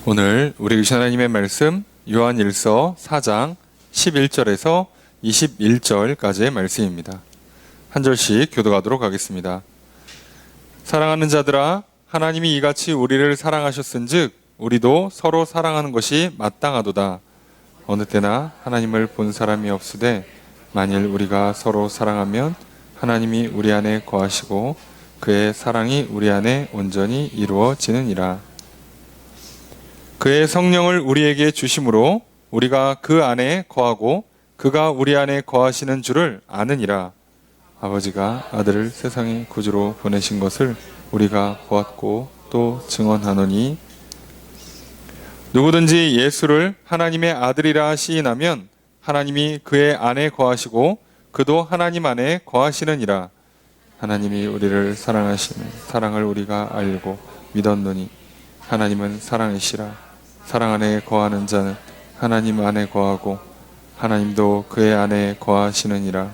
오늘 우리 주신 하나님의 말씀 요한일서 4장 11절에서 21절까지의 말씀입니다. 한 절씩 교독하도록 하겠습니다. 사랑하는 자들아, 하나님이 이같이 우리를 사랑하셨은즉 우리도 서로 사랑하는 것이 마땅하도다. 어느 때나 하나님을 본 사람이 없으되 만일 우리가 서로 사랑하면 하나님이 우리 안에 거하시고 그의 사랑이 우리 안에 온전히 이루어지느니라. 그의 성령을 우리에게 주심으로 우리가 그 안에 거하고 그가 우리 안에 거하시는 줄을 아느니라. 아버지가 아들을 세상의 구주로 보내신 것을 우리가 보았고 또 증언하노니 누구든지 예수를 하나님의 아들이라 시인하면 하나님이 그의 안에 거하시고 그도 하나님 안에 거하시느니라. 하나님이 우리를 사랑하시는 사랑을 우리가 알고 믿었노니 하나님은 사랑이시라. 사랑 안에 거하는 자는 하나님 안에 거하고 하나님도 그의 안에 거하시느니라.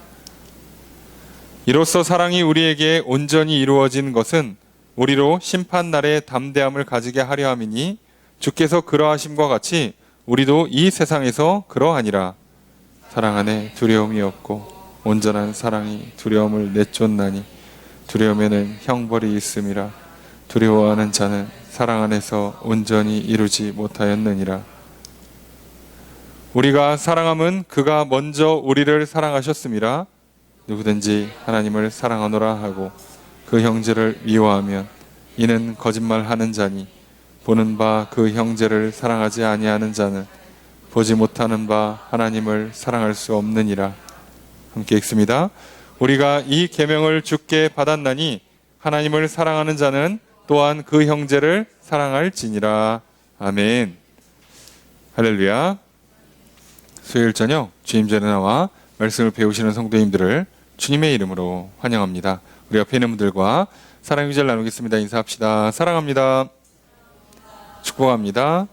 이로써 사랑이 우리에게 온전히 이루어진 것은 우리로 심판날의 담대함을 가지게 하려 함이니 주께서 그러하심과 같이 우리도 이 세상에서 그러하니라. 사랑 안에 두려움이 없고 온전한 사랑이 두려움을 내쫓나니 두려움에는 형벌이 있음이라. 두려워하는 자는 사랑 안에서 온전히 이루지 못하였느니라. 우리가 사랑함은 그가 먼저 우리를 사랑하셨음이라. 누구든지 하나님을 사랑하노라 하고 그 형제를 미워하면 이는 거짓말하는 자니 보는 바 그 형제를 사랑하지 아니하는 자는 보지 못하는 바 하나님을 사랑할 수 없느니라. 함께 읽습니다. 우리가 이 계명을 주께 받았나니 하나님을 사랑하는 자는 또한 그 형제를 사랑할지니라. 아멘. 할렐루야. 수요일 저녁 주임전에 나와 말씀을 배우시는 성도님들을 주님의 이름으로 환영합니다. 우리 옆에 있는 분들과 사랑의 기절 나누겠습니다. 인사합시다. 사랑합니다. 축복합니다.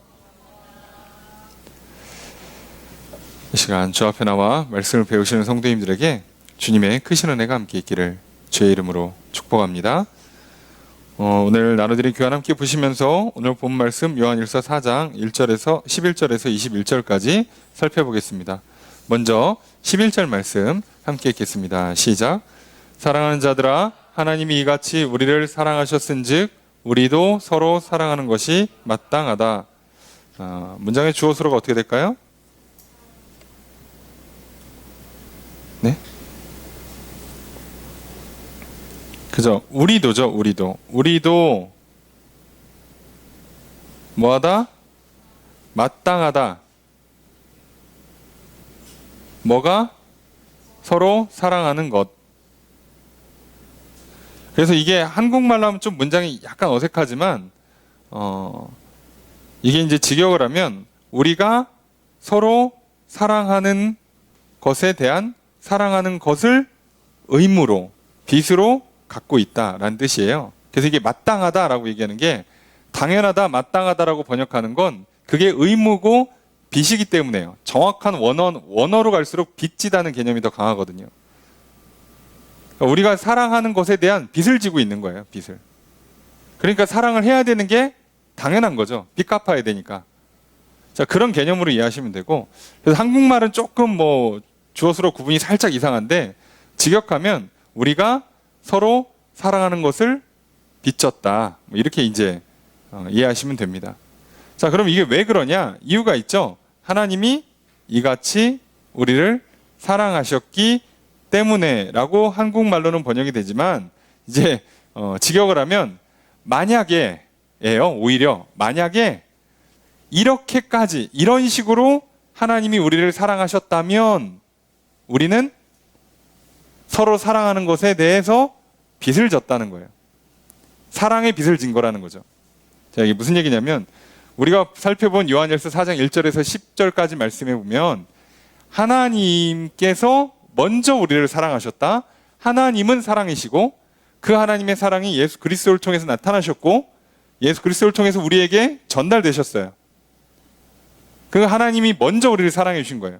이 시간 주 앞에 나와 말씀을 배우시는 성도님들에게 주님의 크신 은혜가 함께 있기를 주의 이름으로 축복합니다. 오늘 나눠드린 교환 함께 보시면서 오늘 본 말씀 요한일서 4장 1절에서 11절에서 21절까지 살펴보겠습니다. 먼저 11절 말씀 함께 읽겠습니다. 시작. 사랑하는 자들아, 하나님이 이같이 우리를 사랑하셨은즉 우리도 서로 사랑하는 것이 마땅하다. 문장의 주어 수로가 어떻게 될까요? 네? 그죠? 우리도죠. 우리도 뭐하다? 마땅하다. 뭐가? 서로 사랑하는 것. 그래서 이게 한국말로 하면 좀 문장이 약간 어색하지만 이게 이제 직역을 하면 우리가 서로 사랑하는 것에 대한 사랑하는 것을 의무로, 빚으로 갖고 있다라는 뜻이에요. 그래서 이게 마땅하다라고 얘기하는 게 당연하다, 마땅하다라고 번역하는 건 그게 의무고 빚이기 때문에요. 정확한 원어로 갈수록 빚지다는 개념이 더 강하거든요. 그러니까 우리가 사랑하는 것에 대한 빚을 지고 있는 거예요. 빚을. 그러니까 사랑을 해야 되는 게 당연한 거죠. 빚 갚아야 되니까. 자, 그런 개념으로 이해하시면 되고, 그래서 한국말은 조금 주어수로 구분이 살짝 이상한데 직역하면 우리가 서로 사랑하는 것을 빚졌다. 이렇게 이제 이해하시면 됩니다. 자, 그럼 이게 왜 그러냐? 이유가 있죠. 하나님이 이같이 우리를 사랑하셨기 때문에 라고 한국말로는 번역이 되지만 이제 직역을 하면 만약에예요. 오히려 만약에 이렇게까지 이런 식으로 하나님이 우리를 사랑하셨다면 우리는 서로 사랑하는 것에 대해서 빚을 졌다는 거예요. 사랑의 빚을 진 거라는 거죠. 자, 이게 무슨 얘기냐면 우리가 살펴본 요한일서 4장 1절에서 10절까지 말씀해 보면 하나님께서 먼저 우리를 사랑하셨다. 하나님은 사랑이시고 그 하나님의 사랑이 예수 그리스도를 통해서 나타나셨고 예수 그리스도를 통해서 우리에게 전달되셨어요. 그 하나님이 먼저 우리를 사랑해 주신 거예요.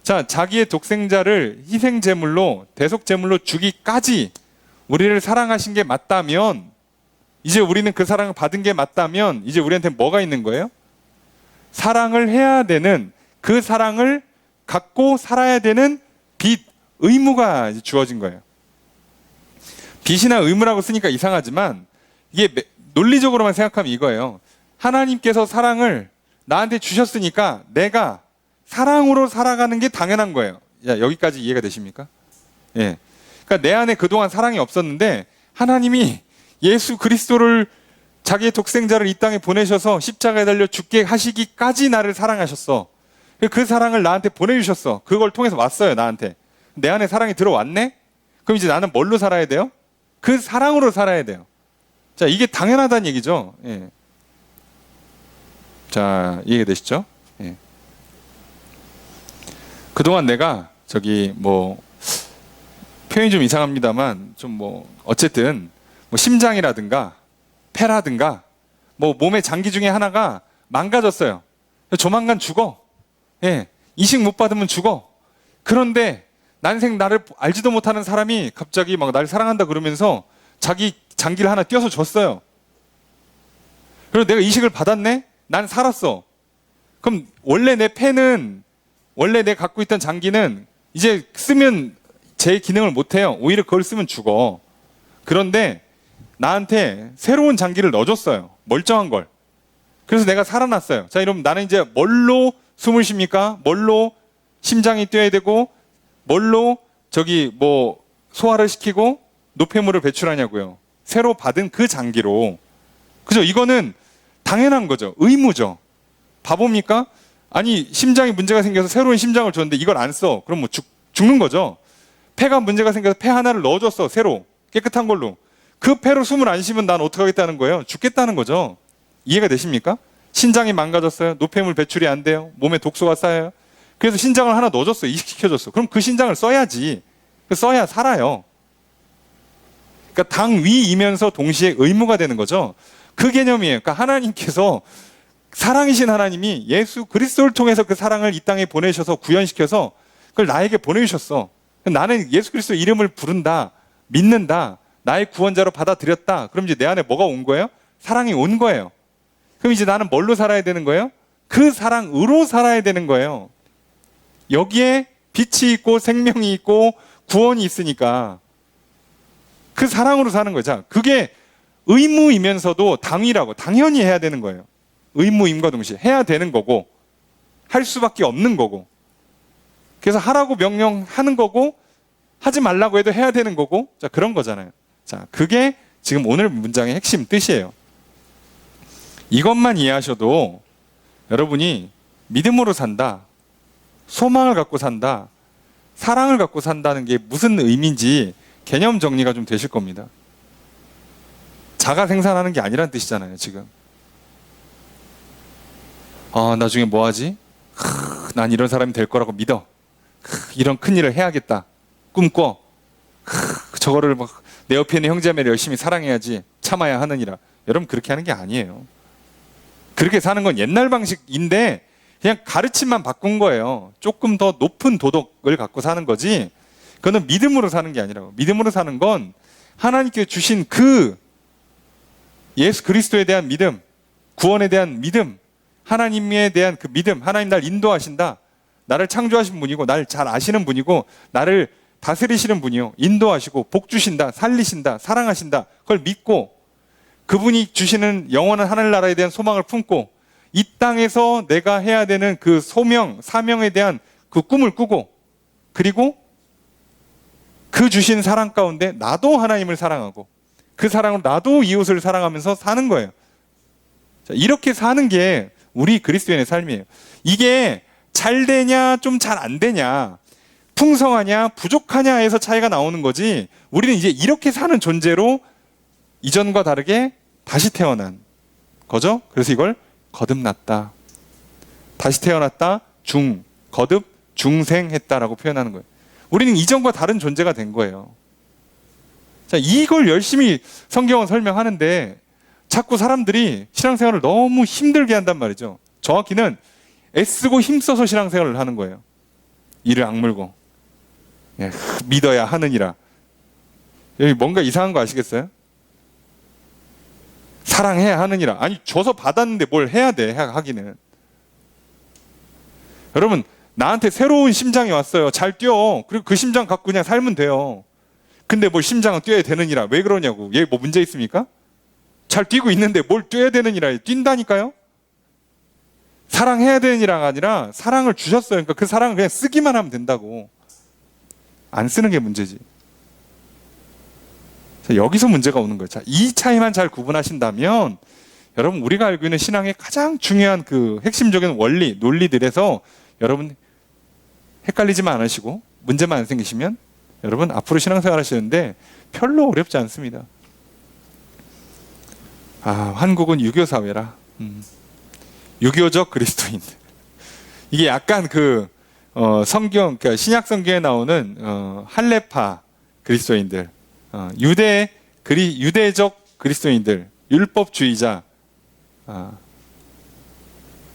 자, 자기의 독생자를 희생 제물로 대속 제물로 주기까지 우리를 사랑하신 게 맞다면, 이제 우리는 그 사랑을 받은 게 맞다면 이제 우리한테 뭐가 있는 거예요? 사랑을 해야 되는, 그 사랑을 갖고 살아야 되는 빚, 의무가 주어진 거예요. 빚이나 의무라고 쓰니까 이상하지만 이게 논리적으로만 생각하면 이거예요. 하나님께서 사랑을 나한테 주셨으니까 내가 사랑으로 살아가는 게 당연한 거예요. 야, 여기까지 이해가 되십니까? 예. 그러니까 내 안에 그동안 사랑이 없었는데 하나님이 예수 그리스도를, 자기의 독생자를 이 땅에 보내셔서 십자가에 달려 죽게 하시기까지 나를 사랑하셨어. 그 사랑을 나한테 보내주셨어. 그걸 통해서 왔어요, 나한테. 내 안에 사랑이 들어왔네? 그럼 이제 나는 뭘로 살아야 돼요? 그 사랑으로 살아야 돼요. 자, 이게 당연하다는 얘기죠. 예. 자, 이해되시죠? 예. 그동안 내가 표현이 좀 이상합니다만 어쨌든 심장이라든가 폐라든가 몸의 장기 중에 하나가 망가졌어요. 조만간 죽어. 예. 이식 못 받으면 죽어. 그런데 난생 나를 알지도 못하는 사람이 갑자기 막 나를 사랑한다 그러면서 자기 장기를 하나 띄어서 줬어요. 그리고 내가 이식을 받았네? 난 살았어. 그럼 원래 내 폐는, 원래 내가 갖고 있던 장기는 이제 쓰면 제 기능을 못해요. 오히려 그걸 쓰면 죽어. 그런데 나한테 새로운 장기를 넣어줬어요. 멀쩡한 걸. 그래서 내가 살아났어요. 자, 여러분, 나는 이제 뭘로 숨을 쉽니까? 뭘로 심장이 뛰어야 되고, 뭘로 소화를 시키고 노폐물을 배출하냐고요. 새로 받은 그 장기로. 그죠? 이거는 당연한 거죠. 의무죠. 바보입니까? 아니, 심장이 문제가 생겨서 새로운 심장을 줬는데 이걸 안 써. 그럼 죽는 거죠. 폐가 문제가 생겨서 폐 하나를 넣어줬어. 새로. 깨끗한 걸로. 그 폐로 숨을 안 쉬면 난 어떻게 하겠다는 거예요? 죽겠다는 거죠. 이해가 되십니까? 신장이 망가졌어요. 노폐물 배출이 안 돼요. 몸에 독소가 쌓여요. 그래서 신장을 하나 넣어줬어. 이식시켜줬어. 그럼 그 신장을 써야지. 써야 살아요. 그러니까 당위이면서 동시에 의무가 되는 거죠. 그 개념이에요. 그러니까 하나님께서, 사랑이신 하나님이 예수 그리스도를 통해서 그 사랑을 이 땅에 보내셔서 구현시켜서 그걸 나에게 보내주셨어. 나는 예수 그리스도 이름을 부른다, 믿는다, 나의 구원자로 받아들였다. 그럼 이제 내 안에 뭐가 온 거예요? 사랑이 온 거예요. 그럼 이제 나는 뭘로 살아야 되는 거예요? 그 사랑으로 살아야 되는 거예요. 여기에 빛이 있고 생명이 있고 구원이 있으니까 그 사랑으로 사는 거죠. 자, 그게 의무이면서도 당위라고, 당연히 해야 되는 거예요. 의무임과 동시에 해야 되는 거고, 할 수밖에 없는 거고, 그래서 하라고 명령하는 거고, 하지 말라고 해도 해야 되는 거고, 자, 그런 거잖아요. 자, 그게 지금 오늘 문장의 핵심 뜻이에요. 이것만 이해하셔도 여러분이 믿음으로 산다, 소망을 갖고 산다, 사랑을 갖고 산다는 게 무슨 의미인지 개념 정리가 좀 되실 겁니다. 자가 생산하는 게 아니란 뜻이잖아요, 지금. 나중에 뭐 하지? 난 이런 사람이 될 거라고 믿어. 이런 큰 일을 해야겠다. 꿈꿔. 저거를 내 옆에 있는 형제자매를 열심히 사랑해야지. 참아야 하느니라. 여러분, 그렇게 하는 게 아니에요. 그렇게 사는 건 옛날 방식인데 그냥 가르침만 바꾼 거예요. 조금 더 높은 도덕을 갖고 사는 거지. 그거는 믿음으로 사는 게 아니라고. 믿음으로 사는 건 하나님께 주신 그 예수 그리스도에 대한 믿음, 구원에 대한 믿음, 하나님에 대한 그 믿음, 하나님 날 인도하신다. 나를 창조하신 분이고, 나를 잘 아시는 분이고, 나를 다스리시는 분이요. 인도하시고, 복 주신다, 살리신다, 사랑하신다. 그걸 믿고, 그분이 주시는 영원한 하늘나라에 대한 소망을 품고, 이 땅에서 내가 해야 되는 그 소명, 사명에 대한 그 꿈을 꾸고, 그리고 그 주신 사랑 가운데 나도 하나님을 사랑하고, 그 사랑으로 나도 이웃을 사랑하면서 사는 거예요. 자, 이렇게 사는 게 우리 그리스도인의 삶이에요. 이게 잘 되냐, 좀 잘 안 되냐, 풍성하냐, 부족하냐에서 차이가 나오는 거지, 우리는 이제 이렇게 사는 존재로 이전과 다르게 다시 태어난 거죠. 그래서 이걸 거듭났다, 다시 태어났다, 거듭, 중생했다라고 표현하는 거예요. 우리는 이전과 다른 존재가 된 거예요. 자, 이걸 열심히 성경은 설명하는데 자꾸 사람들이 신앙생활을 너무 힘들게 한단 말이죠. 정확히는 애쓰고 힘써서 신앙생활을 하는 거예요. 이를 악물고. 예, 믿어야 하느니라. 여기 뭔가 이상한 거 아시겠어요? 사랑해야 하느니라. 아니, 줘서 받았는데 뭘 해야 돼, 하기는. 여러분, 나한테 새로운 심장이 왔어요. 잘 뛰어. 그리고 그 심장 갖고 그냥 살면 돼요. 근데 뭘 심장은 뛰어야 되느니라. 왜 그러냐고. 얘 뭐 문제 있습니까? 잘 뛰고 있는데 뭘 뛰어야 되느니라. 뛴다니까요? 사랑해야 되느니라가 아니라 사랑을 주셨어요. 그러니까 그 사랑을 그냥 쓰기만 하면 된다고. 안 쓰는 게 문제지. 여기서 문제가 오는 거예요. 자, 이 차이만 잘 구분하신다면 여러분, 우리가 알고 있는 신앙의 가장 중요한 그 핵심적인 원리, 논리들에서 여러분 헷갈리지만 않으시고 문제만 안 생기시면 여러분 앞으로 신앙생활 하시는데 별로 어렵지 않습니다. 한국은 유교 사회라. 유교적 그리스도인. 이게 약간 그 성경, 그러니까 신약 성경에 나오는 할레파 그리스도인들, 유대적 그리스도인들, 율법주의자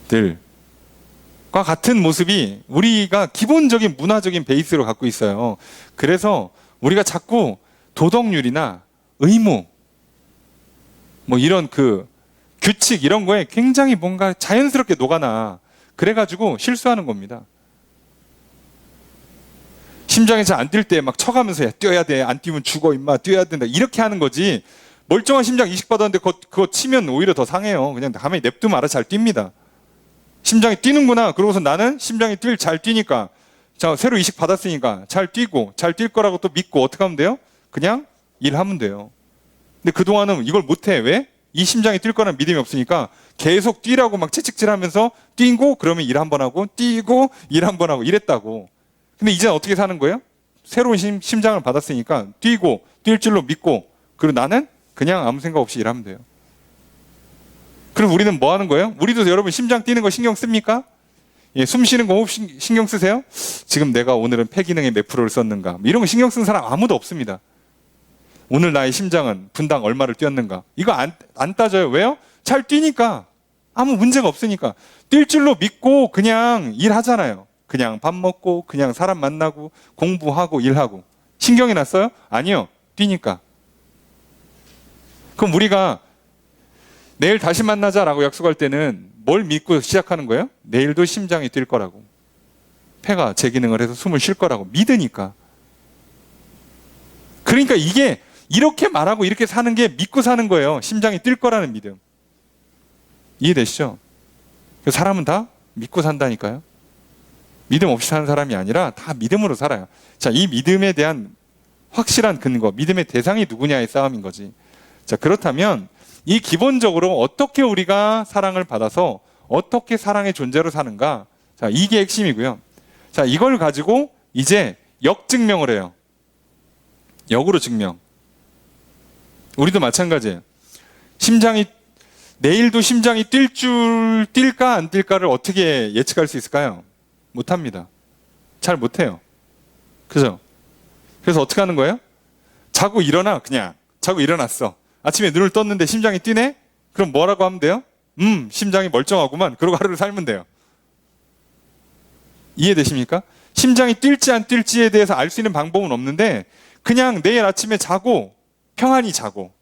들과 같은 모습이 우리가 기본적인 문화적인 베이스로 갖고 있어요. 그래서 우리가 자꾸 도덕률이나 의무, 뭐 이런 그 규칙 이런 거에 굉장히 뭔가 자연스럽게 녹아나. 그래가지고 실수하는 겁니다. 심장이 잘 안 뛸 때 막 쳐가면서 야, 뛰어야 돼. 안 뛰면 죽어 임마. 뛰어야 된다. 이렇게 하는 거지. 멀쩡한 심장 이식 받았는데 그거 치면 오히려 더 상해요. 그냥 가만히 냅두면 알아서 잘 뜁니다. 심장이 뛰는구나. 그러고서 나는 심장이 잘 뛰니까 자, 새로 이식 받았으니까 잘 뛰고 잘 뛸 거라고 또 믿고 어떻게 하면 돼요? 그냥 일하면 돼요. 근데 그동안은 이걸 못해. 왜? 이 심장이 뛸 거라는 믿음이 없으니까 계속 뛰라고 막 채찍질하면서 뛰고 그러면 일 한 번 하고 뛰고 일 한 번 하고 이랬다고. 근데 이제 어떻게 사는 거예요? 새로운 심장을 받았으니까 뛰고 뛸 줄로 믿고 그리고 나는 그냥 아무 생각 없이 일하면 돼요. 그럼 우리는 뭐 하는 거예요? 우리도 여러분 심장 뛰는 거 신경 씁니까? 예, 숨 쉬는 거 호흡 신경 쓰세요? 지금 내가 오늘은 폐기능에 몇 프로를 썼는가? 이런 거 신경 쓰는 사람 아무도 없습니다. 오늘 나의 심장은 분당 얼마를 뛰었는가? 이거 안 따져요. 왜요? 잘 뛰니까. 아무 문제가 없으니까. 뛸 줄로 믿고 그냥 일하잖아요. 그냥 밥 먹고 그냥 사람 만나고 공부하고 일하고. 신경이 났어요? 아니요. 뛰니까. 그럼 우리가 내일 다시 만나자라고 약속할 때는 뭘 믿고 시작하는 거예요? 내일도 심장이 뛸 거라고. 폐가 제 기능을 해서 숨을 쉴 거라고 믿으니까. 그러니까 이게 이렇게 말하고 이렇게 사는 게 믿고 사는 거예요. 심장이 뛸 거라는 믿음. 이해되시죠? 사람은 다 믿고 산다니까요. 믿음 없이 사는 사람이 아니라 다 믿음으로 살아요. 자, 이 믿음에 대한 확실한 근거, 믿음의 대상이 누구냐의 싸움인 거지. 자, 그렇다면 이 기본적으로 어떻게 우리가 사랑을 받아서 어떻게 사랑의 존재로 사는가? 자, 이게 핵심이고요. 자, 이걸 가지고 이제 역증명을 해요. 역으로 증명. 우리도 마찬가지예요. 내일도 심장이 뛸까 안 뛸까를 어떻게 예측할 수 있을까요? 못합니다. 잘 못해요. 그죠? 그래서 어떻게 하는 거예요? 자고 일어나, 그냥. 자고 일어났어. 아침에 눈을 떴는데 심장이 뛰네? 그럼 뭐라고 하면 돼요? 심장이 멀쩡하구만. 그러고 하루를 살면 돼요. 이해되십니까? 심장이 뛸지 안 뛸지에 대해서 알 수 있는 방법은 없는데 그냥 내일 아침에 자고 평안히 자고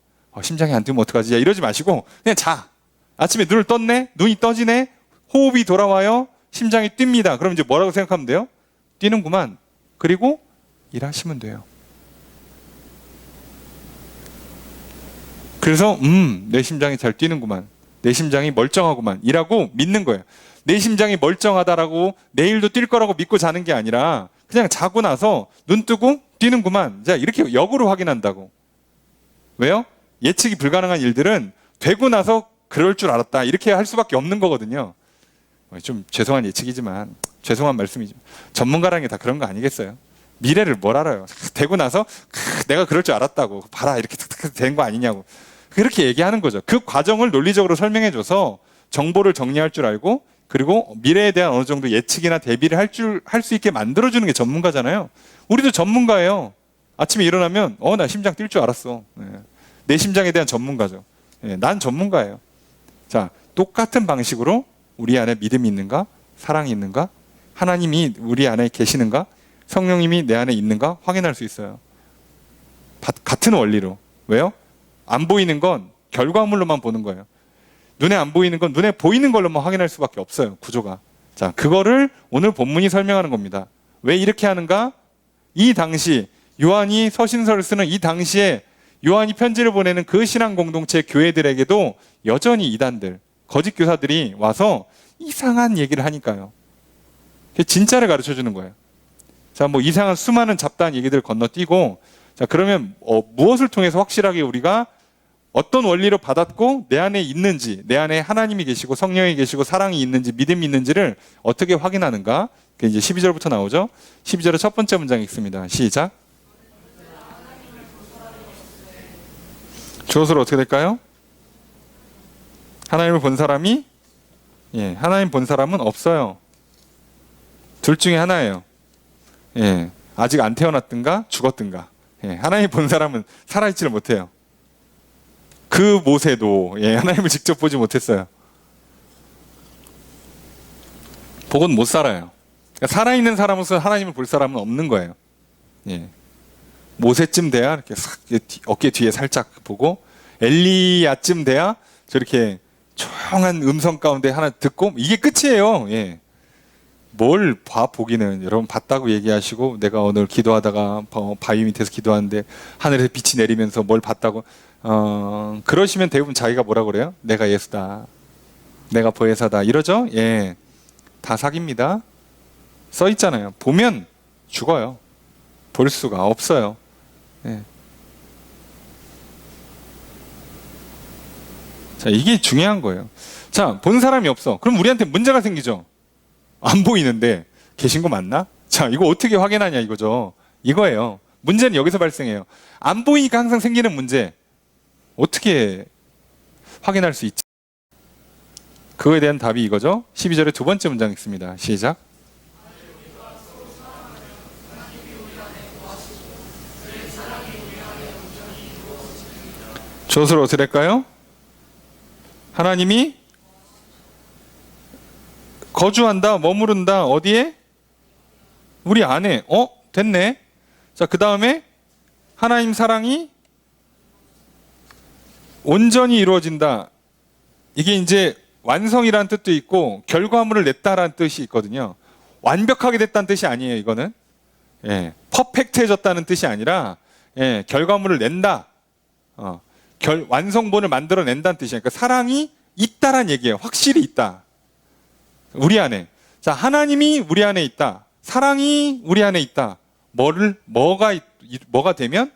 심장이 안 뛰면 어떡하지? 야, 이러지 마시고 그냥 자. 아침에 눈을 떴네? 눈이 떠지네? 호흡이 돌아와요? 심장이 뜁니다. 그럼 이제 뭐라고 생각하면 돼요? 뛰는구만. 그리고 일하시면 돼요. 그래서 내 심장이 잘 뛰는구만. 내 심장이 멀쩡하구만. 이라고 믿는 거예요. 내 심장이 멀쩡하다라고 내일도 뛸 거라고 믿고 자는 게 아니라 그냥 자고 나서 눈 뜨고 뛰는구만. 자, 이렇게 역으로 확인한다고. 왜요? 예측이 불가능한 일들은 되고 나서 그럴 줄 알았다. 이렇게 할 수밖에 없는 거거든요. 좀 죄송한 예측이지만, 죄송한 말씀이지만 전문가라는 게 다 그런 거 아니겠어요? 미래를 뭘 알아요? 되고 나서 내가 그럴 줄 알았다고. 봐라, 이렇게 탁탁 된 거 아니냐고. 그렇게 얘기하는 거죠. 그 과정을 논리적으로 설명해줘서 정보를 정리할 줄 알고 그리고 미래에 대한 어느 정도 예측이나 대비를 할 수 있게 만들어주는 게 전문가잖아요. 우리도 전문가예요. 아침에 일어나면 나 심장 뛸 줄 알았어. 내 심장에 대한 전문가죠. 난 전문가예요. 자, 똑같은 방식으로 우리 안에 믿음이 있는가? 사랑이 있는가? 하나님이 우리 안에 계시는가? 성령님이 내 안에 있는가? 확인할 수 있어요. 같은 원리로. 왜요? 안 보이는 건 결과물로만 보는 거예요. 눈에 안 보이는 건 눈에 보이는 걸로만 확인할 수밖에 없어요. 구조가. 자, 그거를 오늘 본문이 설명하는 겁니다. 왜 이렇게 하는가? 이 당시 요한이 서신서를 쓰는 이 당시에 요한이 편지를 보내는 그 신앙 공동체 교회들에게도 여전히 이단들, 거짓 교사들이 와서 이상한 얘기를 하니까요. 진짜를 가르쳐 주는 거예요. 자, 뭐 이상한 수많은 잡다한 얘기들 건너뛰고, 자, 그러면 무엇을 통해서 확실하게 우리가 어떤 원리로 받았고 내 안에 있는지, 내 안에 하나님이 계시고 성령이 계시고 사랑이 있는지 믿음이 있는지를 어떻게 확인하는가? 그게 이제 12절부터 나오죠. 12절의 첫 번째 문장 읽습니다. 시작. 주어서로 어떻게 될까요? 하나님을 본 사람이, 예, 하나님 본 사람은 없어요. 둘 중에 하나예요. 예, 아직 안 태어났든가 죽었든가. 예, 하나님 본 사람은 살아있지를 못해요. 그 모세도, 예, 하나님을 직접 보지 못했어요. 복은 못 살아요. 그러니까 살아있는 사람으로서 하나님을 볼 사람은 없는 거예요. 예. 모세쯤 돼야 이렇게 싹 어깨 뒤에 살짝 보고, 엘리야쯤 돼야 저렇게 조용한 음성 가운데 하나 듣고, 이게 끝이에요. 예. 뭘 보기는 여러분 봤다고 얘기하시고, 내가 오늘 기도하다가 바위 밑에서 기도하는데 하늘에서 빛이 내리면서 뭘 봤다고, 그러시면 대부분 자기가 뭐라 그래요? 내가 예수다, 내가 보혜사다 이러죠. 예, 다 사기입니다. 써 있잖아요. 보면 죽어요. 볼 수가 없어요. 예. 자, 이게 중요한 거예요. 자, 본 사람이 없어. 그럼 우리한테 문제가 생기죠. 안 보이는데 계신 거 맞나? 자, 이거 어떻게 확인하냐 이거죠. 이거예요. 문제는 여기서 발생해요. 안 보이니까 항상 생기는 문제. 어떻게 확인할 수 있지? 그거에 대한 답이 이거죠. 12절의 두 번째 문장 읽습니다. 시작. 주어서로 어떻게 될까요? 하나님이 거주한다, 머무른다. 어디에? 우리 안에. 됐네. 자, 그 다음에 하나님 사랑이 온전히 이루어진다. 이게 이제 완성이라는 뜻도 있고 결과물을 냈다라는 뜻이 있거든요. 완벽하게 됐다는 뜻이 아니에요. 이거는, 예, 퍼펙트해졌다는 뜻이 아니라, 예, 결과물을 낸다. 완성본을 만들어낸다는 뜻이에요. 그러니까 사랑이 있다란 얘기예요. 확실히 있다. 우리 안에. 자, 하나님이 우리 안에 있다. 사랑이 우리 안에 있다. 뭐가 되면?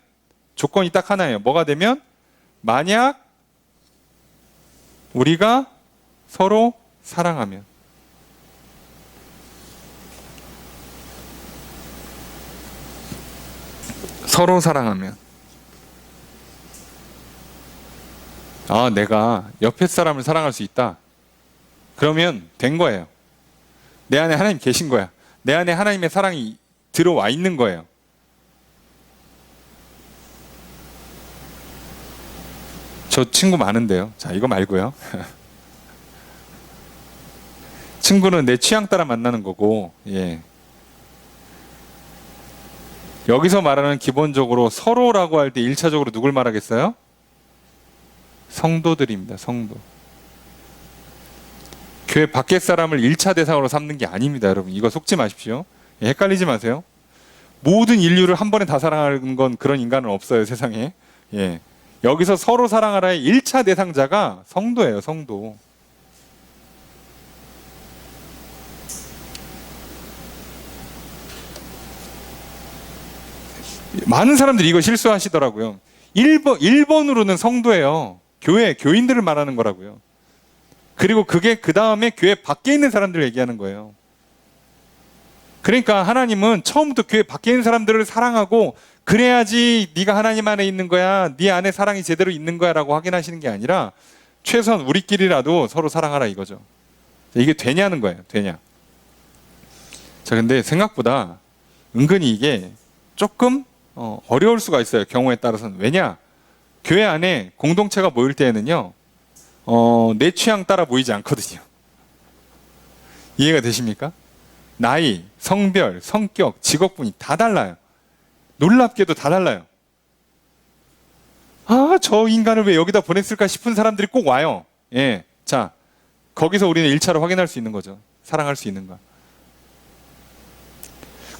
조건이 딱 하나예요. 뭐가 되면? 만약 우리가 서로 사랑하면. 서로 사랑하면. 아, 내가 옆에 사람을 사랑할 수 있다. 그러면 된 거예요. 내 안에 하나님 계신 거야. 내 안에 하나님의 사랑이 들어와 있는 거예요. 저 친구 많은데요. 자, 이거 말고요. 친구는 내 취향 따라 만나는 거고, 예. 여기서 말하는 기본적으로 서로라고 할 때 1차적으로 누굴 말하겠어요? 성도들입니다. 성도. 교회 밖의 사람을 1차 대상으로 삼는 게 아닙니다. 여러분, 이거 속지 마십시오. 예, 헷갈리지 마세요. 모든 인류를 한 번에 다 사랑하는 건 그런 인간은 없어요. 세상에. 예. 여기서 서로 사랑하라의 1차 대상자가 성도예요. 성도. 많은 사람들이 이거 실수하시더라고요. 1번으로는 성도예요. 교인들을 말하는 거라고요. 그리고 그게 그 다음에 교회 밖에 있는 사람들을 얘기하는 거예요. 그러니까 하나님은 처음부터 교회 밖에 있는 사람들을 사랑하고 그래야지 네가 하나님 안에 있는 거야, 네 안에 사랑이 제대로 있는 거야 라고 확인하시는 게 아니라 최소한 우리끼리라도 서로 사랑하라 이거죠. 이게 되냐는 거예요. 되냐. 자, 근데 생각보다 은근히 이게 조금 어려울 수가 있어요. 경우에 따라서는. 왜냐? 교회 안에 공동체가 모일 때에는요, 내 취향 따라 모이지 않거든요. 이해가 되십니까? 나이, 성별, 성격, 직업군이 다 달라요. 놀랍게도 다 달라요. 아, 저 인간을 왜 여기다 보냈을까 싶은 사람들이 꼭 와요. 예. 자, 거기서 우리는 1차로 확인할 수 있는 거죠. 사랑할 수 있는가.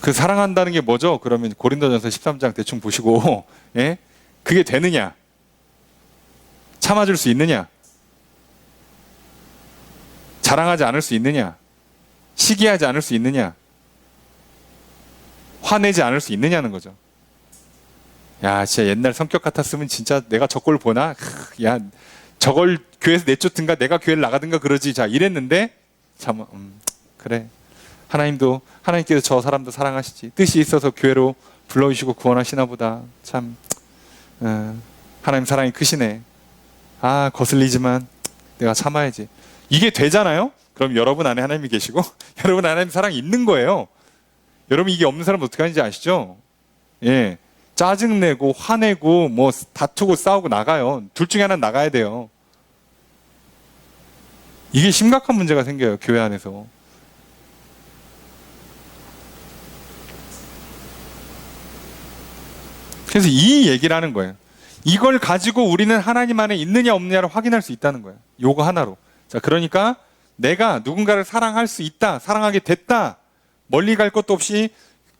그 사랑한다는 게 뭐죠? 그러면 고린도전서 13장 대충 보시고 예? 그게 되느냐? 참아줄 수 있느냐? 자랑하지 않을 수 있느냐? 시기하지 않을 수 있느냐? 화내지 않을 수 있느냐는 거죠. 야, 진짜 옛날 성격 같았으면 진짜 내가 저걸 보나? 야, 저걸 교회에서 내쫓든가 내가 교회를 나가든가 그러지. 자, 이랬는데 참 그래. 하나님께서 저 사람도 사랑하시지. 뜻이 있어서 교회로 불러주시고 구원하시나 보다. 참 하나님 사랑이 크시네. 아, 거슬리지만 내가 참아야지. 이게 되잖아요? 그럼 여러분 안에 하나님이 계시고 여러분 안에 하나님 사랑이 있는 거예요. 여러분 이게 없는 사람은 어떻게 하는지 아시죠? 예, 짜증내고 화내고 뭐 다투고 싸우고 나가요. 둘 중에 하나는 나가야 돼요. 이게 심각한 문제가 생겨요. 교회 안에서. 그래서 이 얘기를 하는 거예요. 이걸 가지고 우리는 하나님 안에 있느냐 없느냐를 확인할 수 있다는 거예요. 요거 하나로. 자, 그러니까 내가 누군가를 사랑할 수 있다, 사랑하게 됐다, 멀리 갈 것도 없이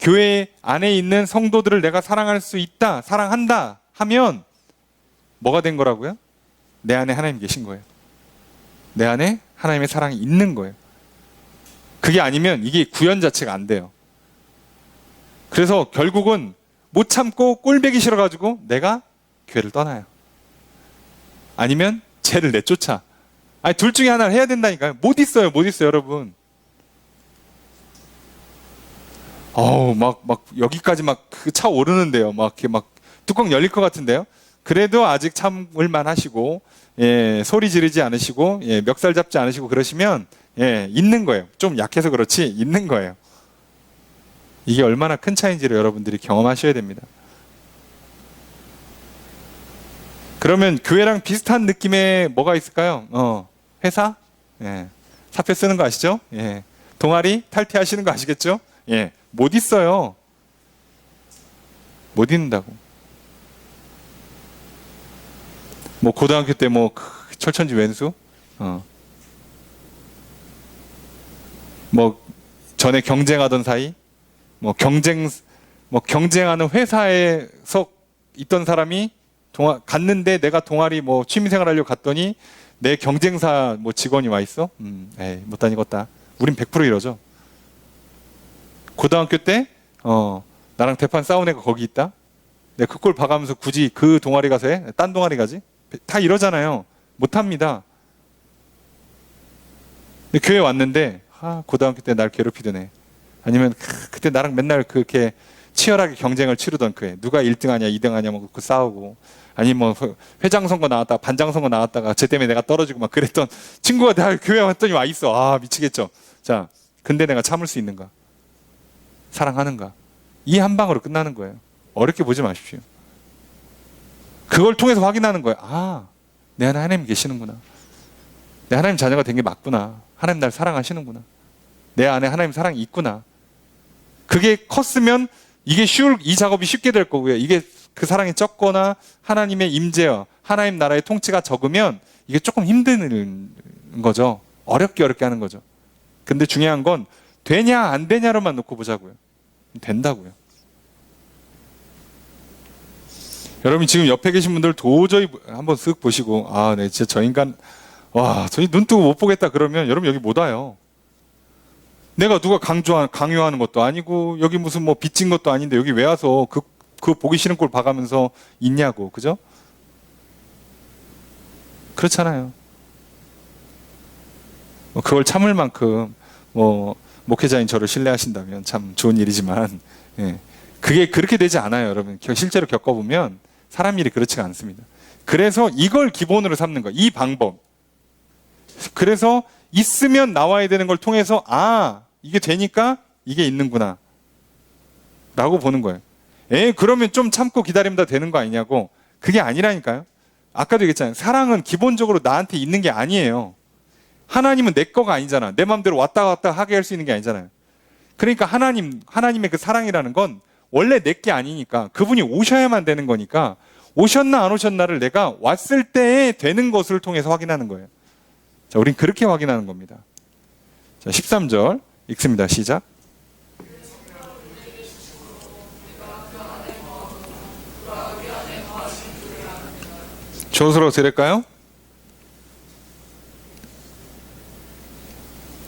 교회 안에 있는 성도들을 내가 사랑할 수 있다, 사랑한다 하면 뭐가 된 거라고요? 내 안에 하나님 계신 거예요. 내 안에 하나님의 사랑이 있는 거예요. 그게 아니면 이게 구현 자체가 안 돼요. 그래서 결국은 못 참고 꼴배기 싫어가지고 내가 교회를 떠나요. 아니면 쟤를 내쫓아. 아니, 둘 중에 하나를 해야 된다니까요. 못 있어요, 여러분. 막 여기까지 막 그 차 오르는데요. 막 이렇게 막 뚜껑 열릴 것 같은데요. 그래도 아직 참을만 하시고, 예, 소리 지르지 않으시고, 예, 멱살 잡지 않으시고 그러시면, 예, 있는 거예요. 좀 약해서 그렇지, 있는 거예요. 이게 얼마나 큰 차이인지를 여러분들이 경험하셔야 됩니다. 그러면 교회랑 비슷한 느낌의 뭐가 있을까요? 회사? 예. 사표 쓰는 거 아시죠? 예. 동아리 탈퇴하시는 거 아시겠죠? 예. 못 있어요. 못 있는다고. 뭐 고등학교 때 뭐 철천지 왼수? 뭐 전에 경쟁하던 사이? 뭐 경쟁하는 회사에서 있던 사람이 갔는데 내가 동아리 뭐 취미생활 하려고 갔더니 내 경쟁사 뭐 직원이 와 있어? 에이, 못 다니겠다. 우린 100% 이러죠. 고등학교 때 나랑 대판 싸운 애가 거기 있다. 내가 그 꼴 봐가면서 굳이 그 동아리 가서 해? 딴 동아리 가지? 다 이러잖아요. 못합니다. 근데 교회 왔는데 고등학교 때 날 괴롭히던 애. 아니면 그때 나랑 맨날 그렇게 치열하게 경쟁을 치르던 그 애. 누가 1등 하냐 2등 하냐 뭐 그 싸우고. 아니 뭐 회장 선거 나왔다가 반장 선거 나왔다가 쟤 때문에 내가 떨어지고 막 그랬던 친구가 나 교회 왔더니 와 있어. 아, 미치겠죠. 자, 근데 내가 참을 수 있는가? 사랑하는가? 이 한 방으로 끝나는 거예요. 어렵게 보지 마십시오. 그걸 통해서 확인하는 거예요. 아, 내 안에 하나님 계시는구나. 내 하나님 자녀가 된 게 맞구나. 하나님 날 사랑하시는구나. 내 안에 하나님 사랑이 있구나. 그게 컸으면 이 작업이 쉽게 될 거고요. 이게 그 사랑이 적거나 하나님의 임재와 하나님 나라의 통치가 적으면 이게 조금 힘든 거죠. 어렵게 하는 거죠. 근데 중요한 건 되냐 안 되냐로만 놓고 보자고요. 된다고요. 여러분 지금 옆에 계신 분들 도저히 한번 쓱 보시고 네, 진짜 저 인간 저희 눈 뜨고 못 보겠다 그러면 여러분 여기 못 와요. 내가 누가 강요하는 것도 아니고 여기 무슨 뭐 빚진 것도 아닌데 여기 왜 와서 그 보기 싫은 꼴 봐가면서 있냐고. 그죠? 그렇잖아요. 그걸 참을 만큼 목회자인 저를 신뢰하신다면 참 좋은 일이지만 예, 그게 그렇게 되지 않아요. 여러분 실제로 겪어보면 사람 일이 그렇지가 않습니다. 그래서 이걸 기본으로 삼는 거예요. 이 방법. 그래서 있으면 나와야 되는 걸 통해서 이게 되니까 이게 있는구나 라고 보는 거예요. 그러면 좀 참고 기다리면 다 되는 거 아니냐고. 그게 아니라니까요. 아까도 얘기했잖아요. 사랑은 기본적으로 나한테 있는 게 아니에요. 하나님은 내 거가 아니잖아. 내 마음대로 왔다 갔다 하게 할 수 있는 게 아니잖아요. 그러니까 하나님의 그 사랑이라는 건 원래 내 게 아니니까 그분이 오셔야만 되는 거니까 오셨나 안 오셨나를 내가 왔을 때에 되는 것을 통해서 확인하는 거예요. 자, 우린 그렇게 확인하는 겁니다. 자, 13절 읽습니다. 시작. 조수로 들을까요?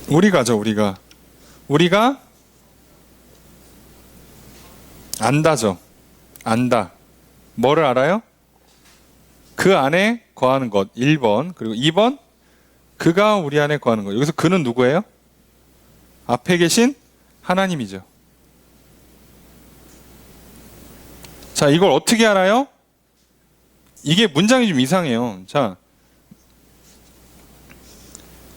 우리가죠, 우리가 안다죠. 안다. 뭐를 알아요? 그 안에 거하는 것. 1번. 그리고 2번. 그가 우리 안에 거하는 것. 여기서 그는 누구예요? 앞에 계신 하나님이죠. 자, 이걸 어떻게 알아요? 이게 문장이 좀 이상해요. 자,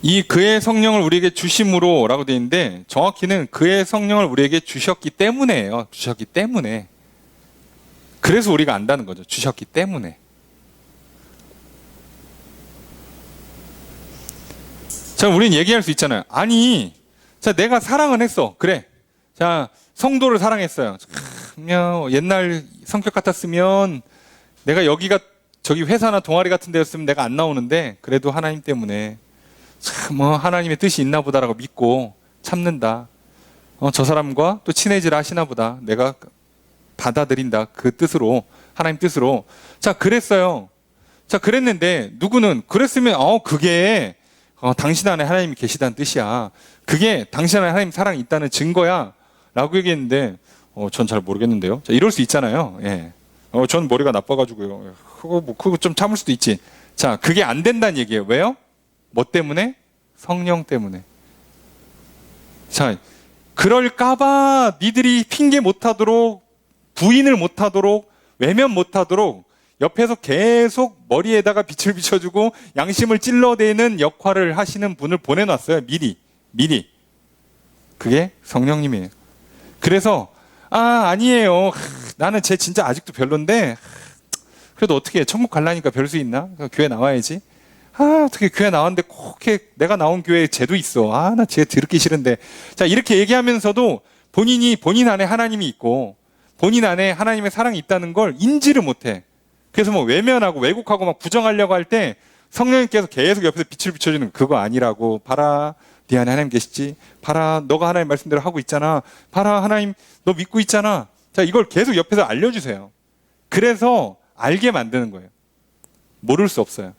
이 그의 성령을 우리에게 주심으로 라고 되어 있는데 정확히는 그의 성령을 우리에게 주셨기 때문에예요. 주셨기 때문에. 그래서 우리가 안다는 거죠. 주셨기 때문에. 자, 우리는 얘기할 수 있잖아요. 아니, 자, 내가 사랑은 했어. 그래. 자, 성도를 사랑했어요. 옛날 성격 같았으면 내가 여기가 저기 회사나 동아리 같은 데였으면 내가 안 나오는데 그래도 하나님 때문에 참 하나님의 뜻이 있나 보다라고 믿고 참는다. 저 사람과 또 친해지라 하시나 보다. 내가 받아들인다. 그 뜻으로, 하나님 뜻으로. 자, 그랬어요. 자, 그랬는데 누구는 그랬으면 그게 당신 안에 하나님이 계시다는 뜻이야. 그게 당신 안에 하나님 사랑이 있다는 증거야. 라고 얘기했는데 전 잘 모르겠는데요. 자, 이럴 수 있잖아요. 예. 전 머리가 나빠가지고요. 그거 좀 참을 수도 있지. 자, 그게 안 된다는 얘기예요. 왜요? 뭐 때문에? 성령 때문에. 자, 그럴까봐 니들이 핑계 못하도록, 부인을 못하도록, 외면 못하도록 옆에서 계속 머리에다가 빛을 비춰주고 양심을 찔러대는 역할을 하시는 분을 보내놨어요. 미리. 그게 성령님이에요. 그래서 아니에요. 나는 쟤 진짜 아직도 별론데 그래도 어떻게 해? 천국 갈라니까 별 수 있나? 교회 나와야지. 어떻게 교회 나왔는데 꼭 내가 나온 교회에 쟤도 있어. 나 쟤 들기 싫은데. 자, 이렇게 얘기하면서도 본인 안에 하나님이 있고 본인 안에 하나님의 사랑이 있다는 걸 인지를 못해. 그래서 뭐 외면하고 왜곡하고 막 부정하려고 할 때 성령님께서 계속 옆에서 빛을 비춰주는 그거 아니라고. 봐라, 네 안에 하나님 계시지. 봐라, 너가 하나님 말씀대로 하고 있잖아. 봐라, 하나님 너 믿고 있잖아. 자, 이걸 계속 옆에서 알려주세요. 그래서 알게 만드는 거예요. 모를 수 없어요.